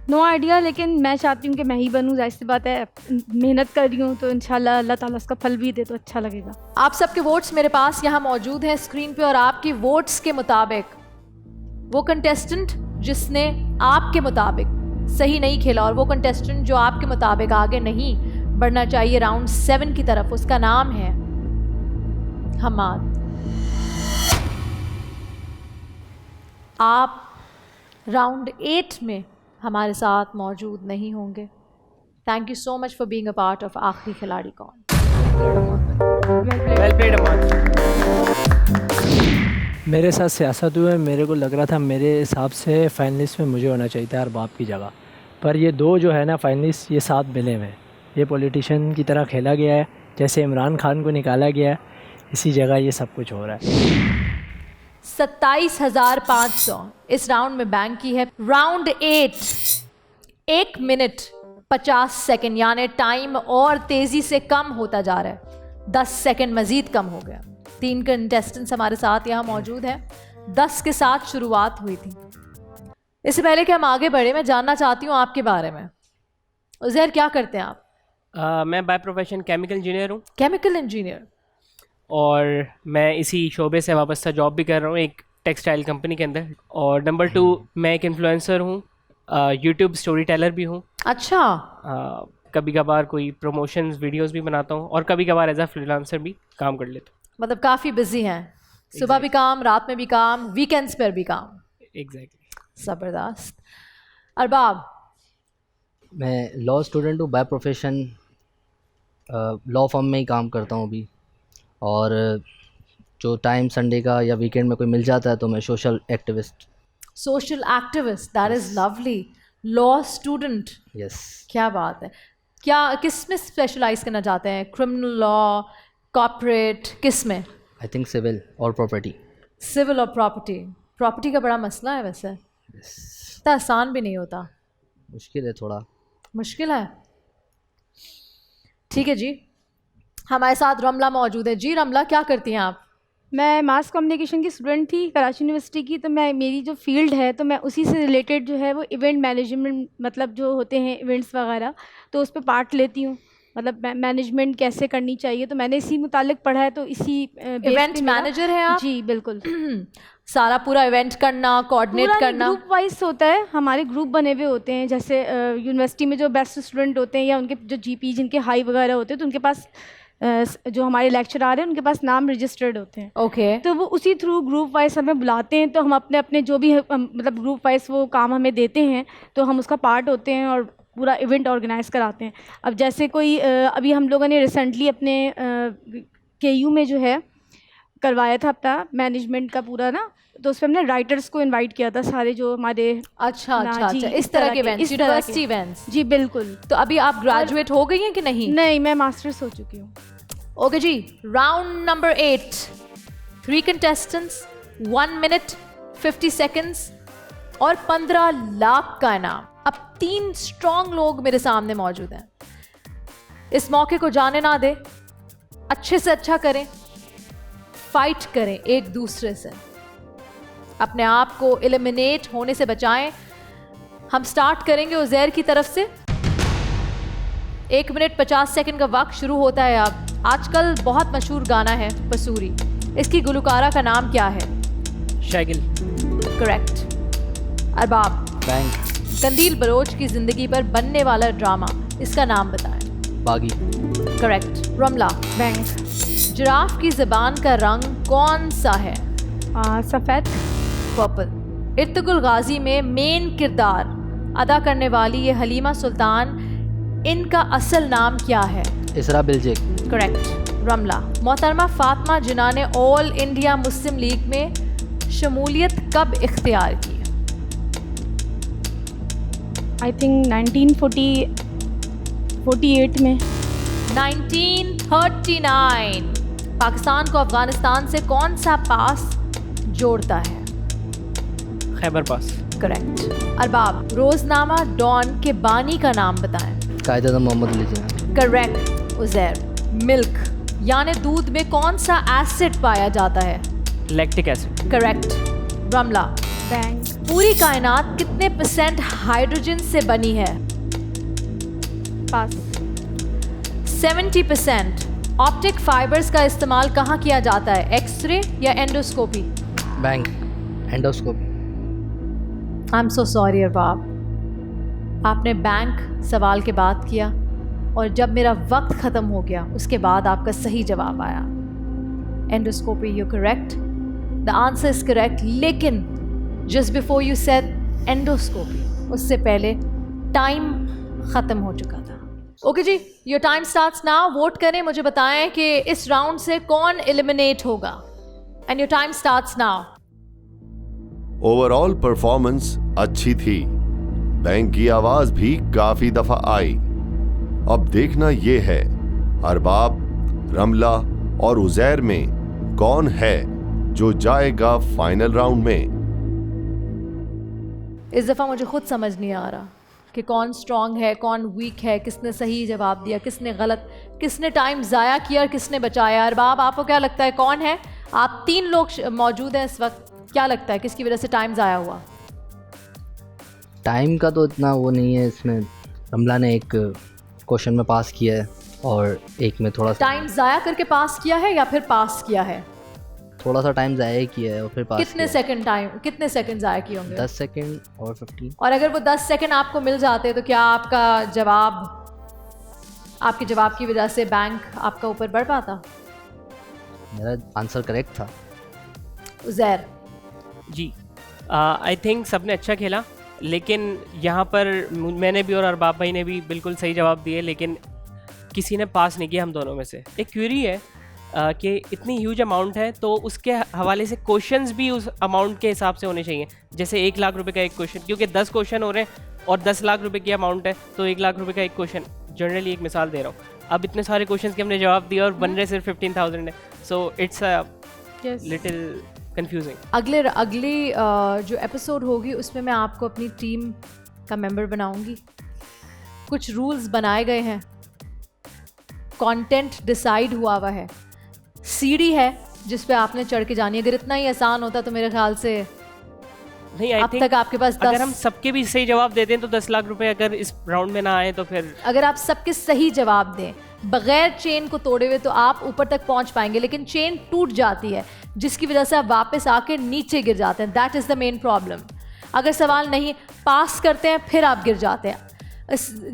No idea, लेकिन मैं चाहती हूँ कि मैं ही बनूँ। जाहिर सी बात है, मेहनत कर रही हूँ तो इंशाल्लाह अल्लाह ताला उसका फल भी दे तो अच्छा लगेगा। आप सबके वोट्स मेरे पास यहाँ मौजूद हैं स्क्रीन पे, और आपके वोट्स के मुताबिक वो कंटेस्टेंट जिसने आपके मुताबिक सही नहीं खेला और वो कंटेस्टेंट जो आपके मुताबिक आगे नहीं बढ़ना चाहिए राउंड 7 की तरफ, उसका नाम है हमाद। आप राउंड 8 में हमारे साथ मौजूद नहीं होंगे। Thank you so much for being a part of आखिरी खिलाड़ी कौन। Well played Amad. मेरे साथ सियासत हुए, मेरे को लग रहा था मेरे हिसाब से फाइनलिस्ट में मुझे होना चाहिए था अरबाब की जगह, पर ये दो जो है ना फाइनलिस्ट, ये साथ मिले हुए हैं। ये पॉलिटिशियन की तरह खेला गया है, जैसे इमरान खान को निकाला गया है, इसी जगह ये सब कुछ हो रहा है। 27,500 इस राउंड में बैंक की है। राउंड 8 1 मिनट 50 सेकंड, यानी टाइम और तेजी से कम होता जा रहा है। 10 सेकंड मजीद कम हो गया। 3 कंटेस्टेंट्स हमारे साथ यहाँ मौजूद हैं। 10 के साथ शुरुआत हुई थी। इससे पहले कि हम आगे बढ़े, मैं जानना चाहती हूँ आपके बारे में। उज़ैर, क्या करते हैं आप? मैं बाय प्रोफेशन केमिकल इंजीनियर हूँ। Chemical engineer? और मैं इसी शोबे से वाबस्ता जॉब भी कर रहा हूँ एक टेक्सटाइल कंपनी के अंदर। और नंबर 2, मैं एक इन्फ्लुएंसर हूँ, यूट्यूब स्टोरी टेलर भी हूँ। अच्छा। कभी कभार कोई प्रमोशंस वीडियोस भी बनाता हूँ और कभी कभार एज अ फ्रीलांसर भी काम कर लेता हूँ। मतलब काफ़ी बिजी हैं। सुबह भी काम, रात में भी काम, वीकेंड्स पर भी काम। एग्जैक्टली। ज़बरदस्त। अरबाब? मैं लॉ स्टूडेंट हूँ बाय प्रोफेशन, लॉ फर्म में ही काम करता हूँ अभी। और जो टाइम संडे का या वीकेंड में कोई मिल जाता है तो मैं social activist. Social activist, that is lovely. Law student? Yes. क्या बात है। क्या किस में स्पेशलाइज करना चाहते हैं? क्रिमिनल लॉ, कॉर्पोरेट, किस में? आई थिंक सिविल और प्रॉपर्टी। सिविल और प्रॉपर्टी। प्रॉपर्टी का बड़ा मसला है वैसे। इतना आसान भी नहीं होता। मुश्किल है, थोड़ा मुश्किल है। ठीक है जी, हमारे साथ रमला मौजूद है। जी रमला, क्या करती हैं आप? मैं मास कम्युनिकेशन की स्टूडेंट थी कराची यूनिवर्सिटी की, तो मैं मेरी जो फील्ड है तो मैं उसी से रिलेटेड जो है वो इवेंट मैनेजमेंट, मतलब जो होते हैं इवेंट्स वगैरह, तो उस पर पार्ट लेती हूँ। मतलब मैनेजमेंट कैसे करनी चाहिए तो मैंने इसी मुतालिक पढ़ा है, तो इसी इवेंट मैनेजर है आप? जी बिल्कुल। सारा पूरा इवेंट करना, कोऑर्डिनेट करना? ग्रुप वाइज होता है, हमारे ग्रुप बने हुए होते हैं। जैसे यूनिवर्सिटी में जो बेस्ट स्टूडेंट होते हैं या उनके जो जीपी जिनके हाई वगैरह होते हैं, तो उनके पास जो हमारे लेक्चरार हैं उनके पास नाम रजिस्टर्ड होते हैं। ओके। तो वो उसी थ्रू ग्रुप वाइज हमें बुलाते हैं, तो हम अपने अपने जो भी मतलब ग्रुप वाइज वो काम हमें देते हैं तो हम उसका पार्ट होते हैं और पूरा इवेंट ऑर्गेनाइज कराते हैं। अब जैसे कोई अभी हम लोगों ने रिसेंटली अपने KU में जो है करवाया था अपना मैनेजमेंट का पूरा ना, तो उसमें हमने राइटर्स को इनवाइट किया था, सारे जो हमारे। अच्छा अच्छा अच्छा, इस तरह के इवेंट्स, यूनिवर्सिटी इवेंट्स। जी बिल्कुल। तो अभी आप ग्रेजुएट हो गई हैं कि नहीं? नहीं, मैं मास्टर्स हो चुकी हूँ। Okay ji, round number 8, 3 contestants, 1 minute 50 seconds और 15 लाख का इनाम। अब 3 स्ट्रॉन्ग लोग मेरे सामने मौजूद हैं। इस मौके को जाने ना दे, अच्छे से अच्छा करें, फाइट करें एक दूसरे से, अपने आप को एलिमिनेट होने से बचाएं। हम स्टार्ट करेंगे उज़ैर की तरफ से। 1 मिनट 50 सेकंड का वक्त शुरू होता है अब। आजकल बहुत मशहूर गाना है पसूरी, इसकी गुलकारा का नाम क्या है? शागिल। करेक्ट। अरबाब? बैंक। कंदील बलोच की जिंदगी पर बनने वाला ड्रामा, इसका नाम बताएं। बागी। करेक्ट। रमला? बैंक। जिराफ की ज़बान का रंग कौन सा है? सफ़ेद। पर्पल। इर्तुगुल गाजी में मेन किरदार अदा करने वाली ये हलीमा सुल्तान, इनका असल नाम क्या है? इसरा बिलजेक। करेक्ट। रमला? मोहतरमा फातिमा जिन्ना ने ऑल इंडिया मुस्लिम लीग में शमूलियत कब इख्तियार की? आई थिंक 1948 में। 1939 पाकिस्तान को अफगानिस्तान से कौन सा पास जोड़ता है? खैबर पास। करेक्ट। अरबाब, रोजनामा डॉन के बानी का नाम बताएं। कायदा मोहम्मद अली जिन्ना। करेक्ट। उजैर, मिल्क यानी दूध में कौन सा एसिड पाया जाता है? Lactic acid. करेक्ट। रमला, बैंक। पूरी कायनात कितने % हाइड्रोजन से बनी है? पास। 70%। ऑप्टिक फाइबर्स का इस्तेमाल कहाँ किया जाता है? एक्सरे या endoscopy? Bank. Endoscopy. I am so sorry Arbab, आपने बैंक सवाल के बाद किया और जब मेरा वक्त ख़त्म हो गया उसके बाद आपका सही जवाब आया endoscopy. You correct, the answer is correct, लेकिन just before you said endoscopy उससे पहले टाइम ख़त्म हो चुका था। Okay ji, your time starts now. Vote करें, मुझे बताएं कि इस राउंड से कौन एलिमिनेट होगा। And your time starts now. Overall performance अच्छी थी, बैंक की आवाज भी काफी दफा आई। अब देखना ये है अरबाब, रमला और उजैर में कौन है जो जाएगा फाइनल राउंड में। इस दफ़ा मुझे खुद समझ नहीं आ रहा कि कौन स्ट्रांग है, कौन वीक है, किसने सही जवाब दिया, किसने गलत, किसने टाइम ज़ाया किया और किसने बचाया। अरबाब, आपको क्या लगता है कौन है? आप 3 लोग मौजूद हैं इस वक्त, क्या लगता है किसकी वजह से टाइम ज़ाया हुआ? टाइम का तो इतना वो नहीं है इसमें। रमला ने एक क्वेश्चन में पास किया है और एक में थोड़ा सा टाइम ज़ाया करके पास किया है या फिर पास किया है? थोड़ा सा टाइम ज़ाया ही किया है और फिर पास कितने सेकंड टाइम, कितने सेकंड ज़ाया किए होंगे? 10 सेकंड और 15। और अगर वो 10 सेकंड आपको मिल जाते तो क्या आपका जवाब, आपके जवाब की वजह से बैंक आपका ऊपर बढ़ पाता? मेरा आंसर करेक्ट था। उजैर जी, आई थिंक सबने अच्छा खेला, लेकिन यहाँ पर मैंने भी और अरबाब भाई ने भी बिल्कुल सही जवाब दिए, लेकिन किसी ने पास नहीं किया हम दोनों में से। एक क्यूरी है कि इतनी ह्यूज अमाउंट है तो उसके हवाले से क्वेश्चंस भी उस अमाउंट के हिसाब से होने चाहिए। जैसे 1 लाख रुपए का एक क्वेश्चन, क्योंकि 10 क्वेश्चन हो रहे हैं और 10 लाख रुपए की अमाउंट है तो 1 लाख रुपए का एक क्वेश्चन। जनरली एक मिसाल दे रहा हूँ, अब इतने सारे क्वेश्चन के हमने जवाब दिया और बन रहे सिर्फ 15,000 है, so it's a little confusing. अगली जो एपिसोड होगी उसमें मैं आपको अपनी टीम का मेंबर बनाऊंगी। कुछ रूल्स बनाए गए हैं, कंटेंट डिसाइड हुआ है, सीढ़ी है जिस पे आपने चढ़ के जानी है। अगर इतना ही आसान होता तो मेरे ख्याल से नहीं, अब तक आपके पास 10, अगर हम सबके भी सही जवाब दे दें तो 10 लाख रुपए अगर इस राउंड में ना आए तो फिर अगर आप सबके सही जवाब दें बगैर चेन को तोड़े हुए तो आप ऊपर तक पहुंच पाएंगे, लेकिन चेन टूट जाती है जिसकी वजह से आप वापस आके नीचे गिर जाते हैं। That is the main problem. अगर सवाल नहीं पास करते हैं फिर आप गिर जाते हैं,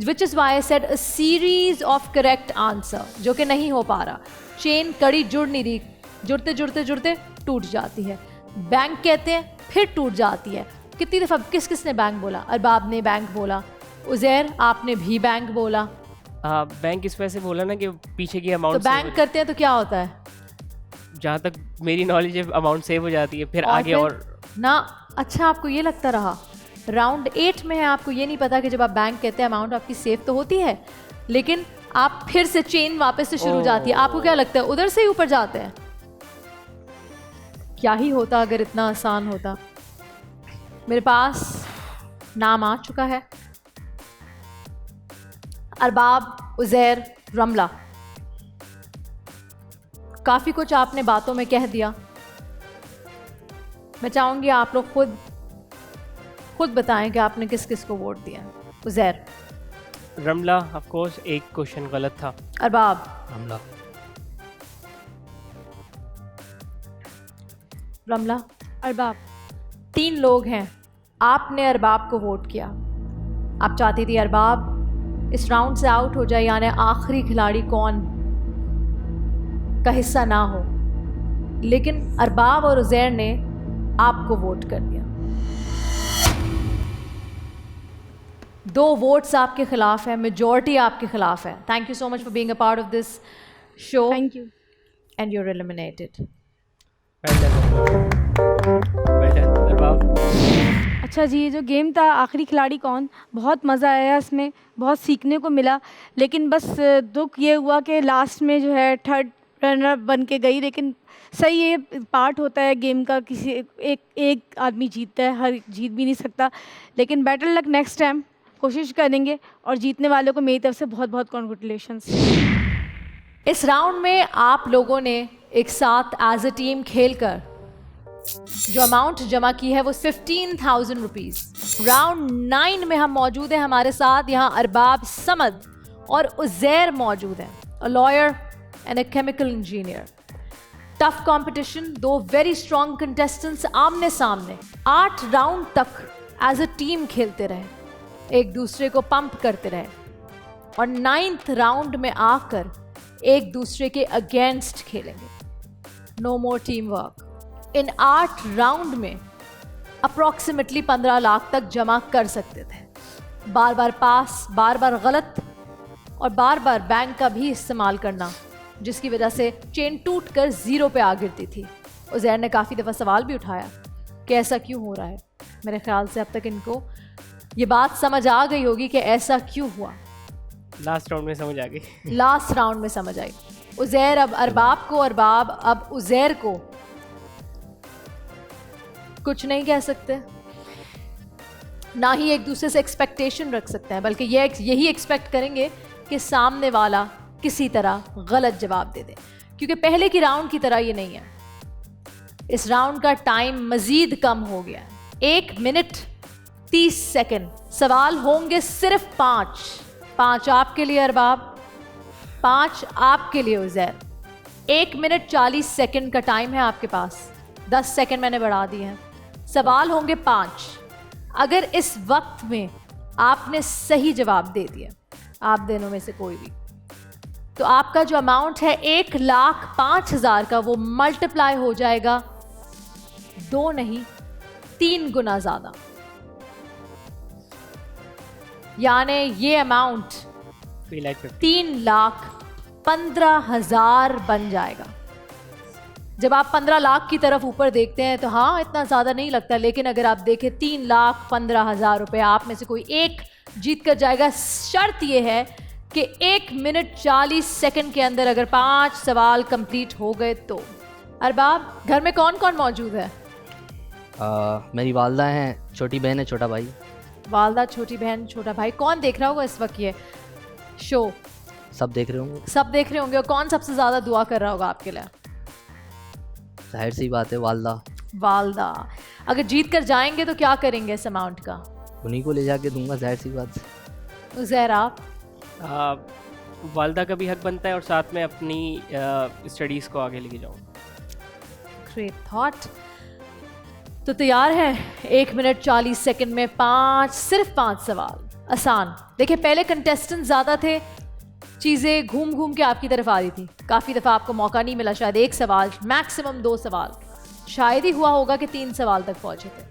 which is why I said a series of correct answer, जो कि नहीं हो पा रहा। चेन कड़ी जुड़ नहीं रही, जुड़ते जुड़ते जुड़ते टूट जाती है। बैंक कहते हैं फिर टूट जाती है। कितनी दफ़ा किसने बैंक बोला? अरबाब ने बैंक बोला, उजैर आपने भी बैंक बोला। बैंक इस वजह से बोला ना कि पीछे की तो अमाउंट बैंक करते हैं तो क्या होता है? जहाँ तक मेरी नॉलेज है अमाउंट सेव हो जाती है, फिर आगे फिर और ना। अच्छा, आपको ये लगता रहा राउंड 8 में है, आपको ये नहीं पता कि जब आप बैंक कहते हैं अमाउंट आपकी सेव तो होती है, लेकिन आप फिर से चेन वापस से शुरू हो जाती है। आपको क्या लगता है उधर से ही ऊपर जाते हैं? क्या ही होता अगर इतना आसान होता। मेरे पास नाम आ चुका है, अरबाब, उजैर, रमला। काफ़ी कुछ आपने बातों में कह दिया। मैं चाहूँगी आप लोग खुद बताएं कि आपने किस किस को वोट दिया। उजैर? रमला ऑफ कोर्स, एक क्वेश्चन गलत था। अरबाब? रमला। रमला? अरबाब। 3 लोग हैं, आपने अरबाब को वोट किया। आप चाहती थी अरबाब इस राउंड से आउट हो जाए, यानी आखिरी खिलाड़ी कौन का हिस्सा ना हो, लेकिन अरबाब और उजैर ने आपको वोट कर दिया। 2 वोट्स आपके खिलाफ है, मेजॉरिटी आपके खिलाफ है। Thank you so much for being a part of this show. Thank you. And you are eliminated. अच्छा जी, ये जो गेम था आखिरी खिलाड़ी कौन, बहुत मज़ा आया इसमें, बहुत सीखने को मिला। लेकिन बस दुख ये हुआ कि लास्ट में जो है थर्ड रनर बन के गई। लेकिन सही ये पार्ट होता है गेम का, किसी एक आदमी जीतता है, हर जीत भी नहीं सकता। लेकिन बेटर लक नेक्स्ट टाइम, कोशिश करेंगे। और जीतने वालों को मेरी तरफ से बहुत बहुत कॉन्ग्रेचुलेशंस। इस राउंड में आप लोगों ने एक साथ एज अ टीम खेलकर जो अमाउंट जमा की है वो 15,000 रुपीज़। राउंड 9 में हम मौजूद हैं, हमारे साथ यहाँ अरबाब समद और उज़ैर मौजूद हैं, a lawyer and a chemical engineer. Tough competition, 2 very strong contestants आमने सामने 8 राउंड तक एज अ टीम खेलते रहे, एक दूसरे को पंप करते रहे और 9th राउंड में आकर एक दूसरे के अगेंस्ट खेलेंगे। नो मोर टीम वर्क। इन 8 राउंड में अप्रॉक्सीमेटली 15 लाख तक जमा कर सकते थे। बार बार पास, बार बार गलत और बार बार बैंक का भी इस्तेमाल करना, जिसकी वजह से चेन टूट कर 0 पे आ गिरती थी। उज़ैर ने काफ़ी दफ़ा सवाल भी उठाया कि ऐसा क्यों हो रहा है। मेरे ख्याल से अब तक इनको ये बात समझ आ गई होगी कि ऐसा क्यों हुआ। लास्ट राउंड में समझ आ गई। लास्ट राउंड में समझ आई। उज़ैर अब अरबाब को, अरबाब अब उज़ैर को कुछ नहीं कह सकते, ना ही एक दूसरे से एक्सपेक्टेशन रख सकते हैं, बल्कि यही एक्सपेक्ट करेंगे कि सामने वाला किसी तरह गलत जवाब दे दे, क्योंकि पहले की राउंड की तरह ये नहीं है। इस राउंड का टाइम मजीद कम हो गया है, 1 मिनट 30 सेकंड। सवाल होंगे सिर्फ 5 आपके लिए अरबाब, 5 आपके लिए उज़ैर। 1 मिनट 40 सेकंड का टाइम है आपके पास, 10 सेकंड मैंने बढ़ा दिए हैं। सवाल होंगे 5। अगर इस वक्त में आपने सही जवाब दे दिया, आप दोनों में से कोई भी, तो आपका जो अमाउंट है 1,05,000 का, वो मल्टीप्लाई हो जाएगा 2 नहीं 3 गुना ज़्यादा। यानी ये अमाउंट 3,15,000 बन जाएगा। जब आप 15 लाख की तरफ ऊपर देखते हैं तो हाँ इतना ज़्यादा नहीं लगता, लेकिन अगर आप देखें 3,15,000 रुपये आप में से कोई एक जीत कर जाएगा। शर्त यह है कि 1 मिनट 40 सेकंड के अंदर अगर 5 सवाल कंप्लीट हो गए तो। अरबाब, घर में कौन कौन मौजूद है? मेरी वालदा हैं, छोटी बहन है, छोटा भाई। वालदा, छोटी बहन, छोटा भाई। कौन देख रहा होगा इस वक्त ये शो? सब देख रहे होंगे। सब देख रहे होंगे। और कौन सबसे ज़्यादा दुआ कर रहा होगा आपके लिए? जाहिर सी बात है वालदा। वालदा। अगर जीत कर जाएंगे तो क्या करेंगे इस अमाउंट का? उन्हीं को ले जाके दूंगा, जाहिर सी बात है। उज़ैर, आप? वालदा का भी हक बनता है और साथ में अपनी स्टडीज़ को आगे लेके जाऊँ। Great thought. तो तैयार है 1 मिनट 40 सेकंड में सिर्फ 5 सवाल। आसान। देखिए, पहले कंटेस्टेंट ज़्यादा थे, चीज़ें घूम घूम के आपकी तरफ आ रही थी, काफ़ी दफ़ा आपको मौका नहीं मिला। शायद 1 सवाल, मैक्सिमम 2 सवाल, शायद ही हुआ होगा कि 3 सवाल तक पहुँचे थे।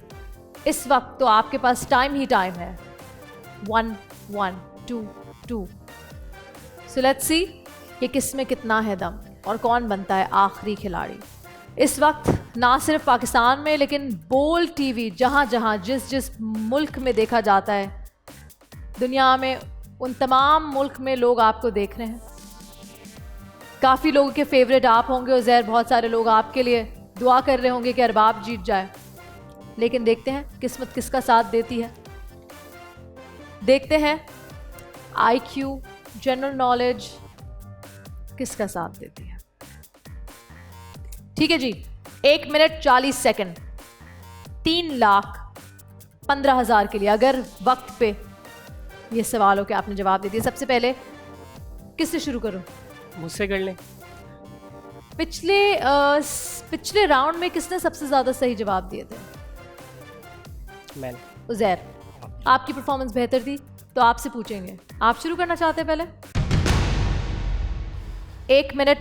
इस वक्त तो आपके पास टाइम ही टाइम है। 1 1 2 2। सो लेट्स सी ये किस में कितना है दम और कौन बनता है आखिरी खिलाड़ी। इस वक्त ना सिर्फ पाकिस्तान में, लेकिन बोल टीवी जहाँ जहाँ जिस मुल्क में देखा जाता है दुनिया में, उन तमाम मुल्क में लोग आपको देख रहे हैं। काफ़ी लोगों के फेवरेट आप होंगे उज़ैर, बहुत सारे लोग आपके लिए दुआ कर रहे होंगे कि अरबाब जीत जाए। लेकिन देखते हैं किस्मत किसका साथ देती है। देखते हैं IQ, जनरल नॉलेज किसका साथ देती है। ठीक है जी, 1 मिनट 40 सेकंड, 3,15,000 के लिए अगर वक्त पे ये सवालों के आपने जवाब दे दिए। सबसे पहले किससे शुरू करूं? मुझसे कर लें। पिछले राउंड में किसने सबसे ज़्यादा सही जवाब दिए थे? मैंने। उज़ैर, आपकी परफॉर्मेंस बेहतर थी तो आपसे पूछेंगे। आप शुरू करना चाहते हैं पहले? 1 मिनट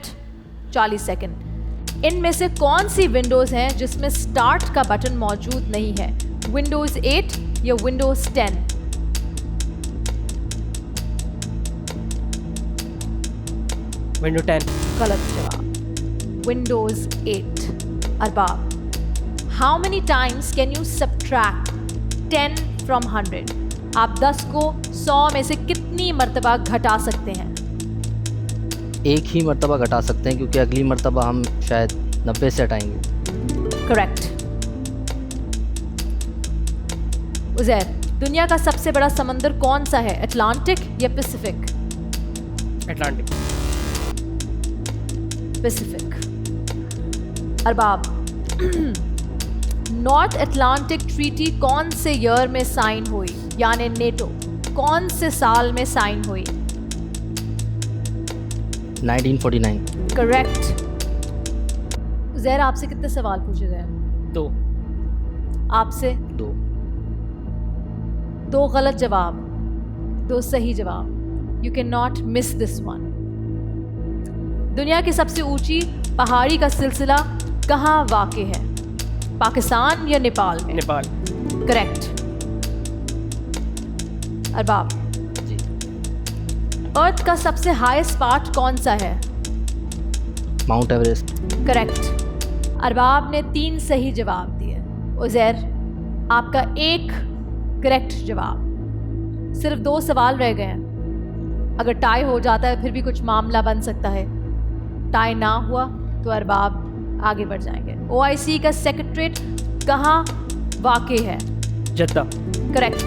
40 सेकंड। इनमें से कौन सी विंडोज़ हैं जिसमें स्टार्ट का बटन मौजूद नहीं है? विंडोज़ 8 या विंडोज़ 10? विंडो 10। गलत जवाब, Windows 8। Arbab, how many times can you subtract 10 from 100, आप 10 को 100 में से कितनी मर्तबा घटा सकते हैं? एक ही मर्तबा घटा सकते हैं, क्योंकि अगली मर्तबा हम शायद 90 से हटाएंगे। करेक्ट। उज़ैर, दुनिया का सबसे बड़ा समंदर कौन सा है, अटलांटिक या Pacific? Atlantic. Pacific. Arbab, north Atlantic treaty कौन से ईयर में साइन हुई, यानी नेटो कौन से साल में साइन हुई? 1949। करेक्ट। उज़ैर, आपसे कितने सवाल पूछे गए? 2। आपसे 2। 2 गलत जवाब, 2 सही जवाब। You can not miss this one. दुनिया की सबसे ऊंची पहाड़ी का सिलसिला कहाँ वाक़ है, पाकिस्तान या नेपाल में? नेपाल। करेक्ट। अरबाब, जी। अर्थ का सबसे हाईएस्ट पार्ट कौन सा है? Mount Everest. करेक्ट। अरबाब ने 3 सही जवाब दिए। उज़ैर, आपका 1 करेक्ट जवाब। सिर्फ 2 सवाल रह गए हैं। अगर टाई हो जाता है फिर भी कुछ मामला बन सकता है। टाई ना हुआ तो अरबाब आगे बढ़ जाएंगे। OIC का सेक्रेटरीट कहाँ वाक़ है? Jeddah. Correct.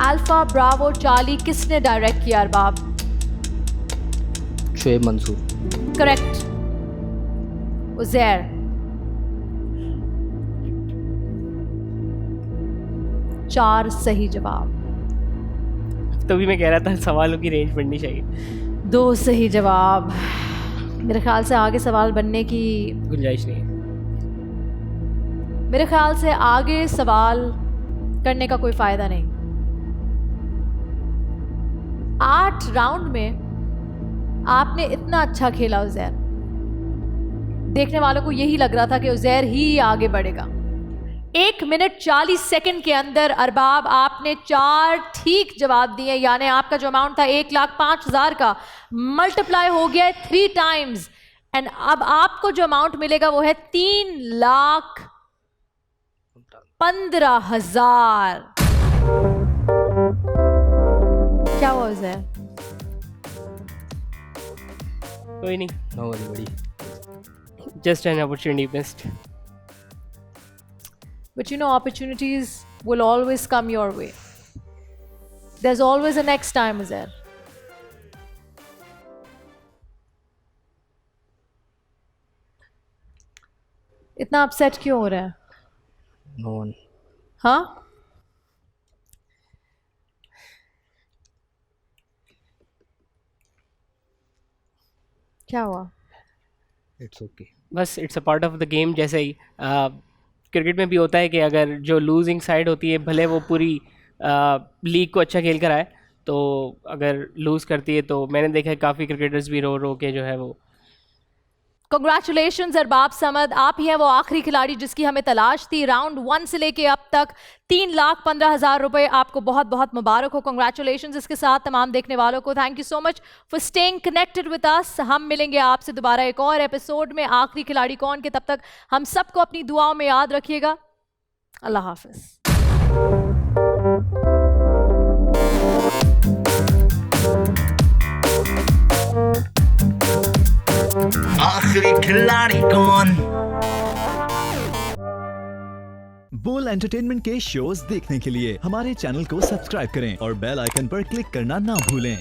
Alpha Bravo Charlie किसने डायरेक्ट किया अरबाब? शुएब मंसूर। करेक्ट। उज़ैर, चार सही जवाब। तो भी मैं कह रहा था सवालों की रेंज बढ़नी चाहिए। 2 सही जवाब। मेरे ख्याल से आगे सवाल बनने की गुंजाइश नहीं है। मेरे ख्याल से आगे सवाल करने का कोई फायदा नहीं। 8 राउंड में आपने इतना अच्छा खेला उज़ैर, देखने वालों को यही लग रहा था कि उज़ैर ही आगे बढ़ेगा। 1 मिनट 40 सेकंड के अंदर अरबाब आपने 4 ठीक जवाब दिए, यानी आपका जो अमाउंट था 1,05,000 का मल्टीप्लाई हो गया है 3 टाइम्स। एंड अब आपको जो अमाउंट मिलेगा वो है 3,15,000। क्या हुआ उज़ैर? कोई नहीं, नो वरी बड़ी, just an opportunity missed. But you know, opportunities will always come your way. There's always a next time, Uzair. इतना अपसेट क्यों हो रहा है? No one. हाँ? क्या हुआ? It's okay. बस it's a part of the game. जैसे ही क्रिकेट में भी होता है कि अगर जो लूजिंग साइड होती है, भले वो पूरी लीग को अच्छा खेल कर आए, तो अगर लूज़ करती है तो मैंने देखा है काफ़ी क्रिकेटर्स भी रो रो के जो है वो। Congratulations अरबाब समद, आप ही हैं वो आखिरी खिलाड़ी जिसकी हमें तलाश थी। राउंड 1 से लेके अब तक 3,15,000 रुपए आपको बहुत बहुत मुबारक हो। Congratulations इसके साथ तमाम देखने वालों को thank you so much for staying connected with us. हम मिलेंगे आपसे दोबारा एक और एपिसोड में, आखिरी खिलाड़ी कौन के। तब तक हम सबको अपनी दुआओं में याद रखिएगा। अल्लाह हाफिज। आखिरी खिलाड़ी कौन? बोल एंटरटेनमेंट के शोज देखने के लिए हमारे चैनल को सब्सक्राइब करें और बेल आइकन पर क्लिक करना ना भूलें।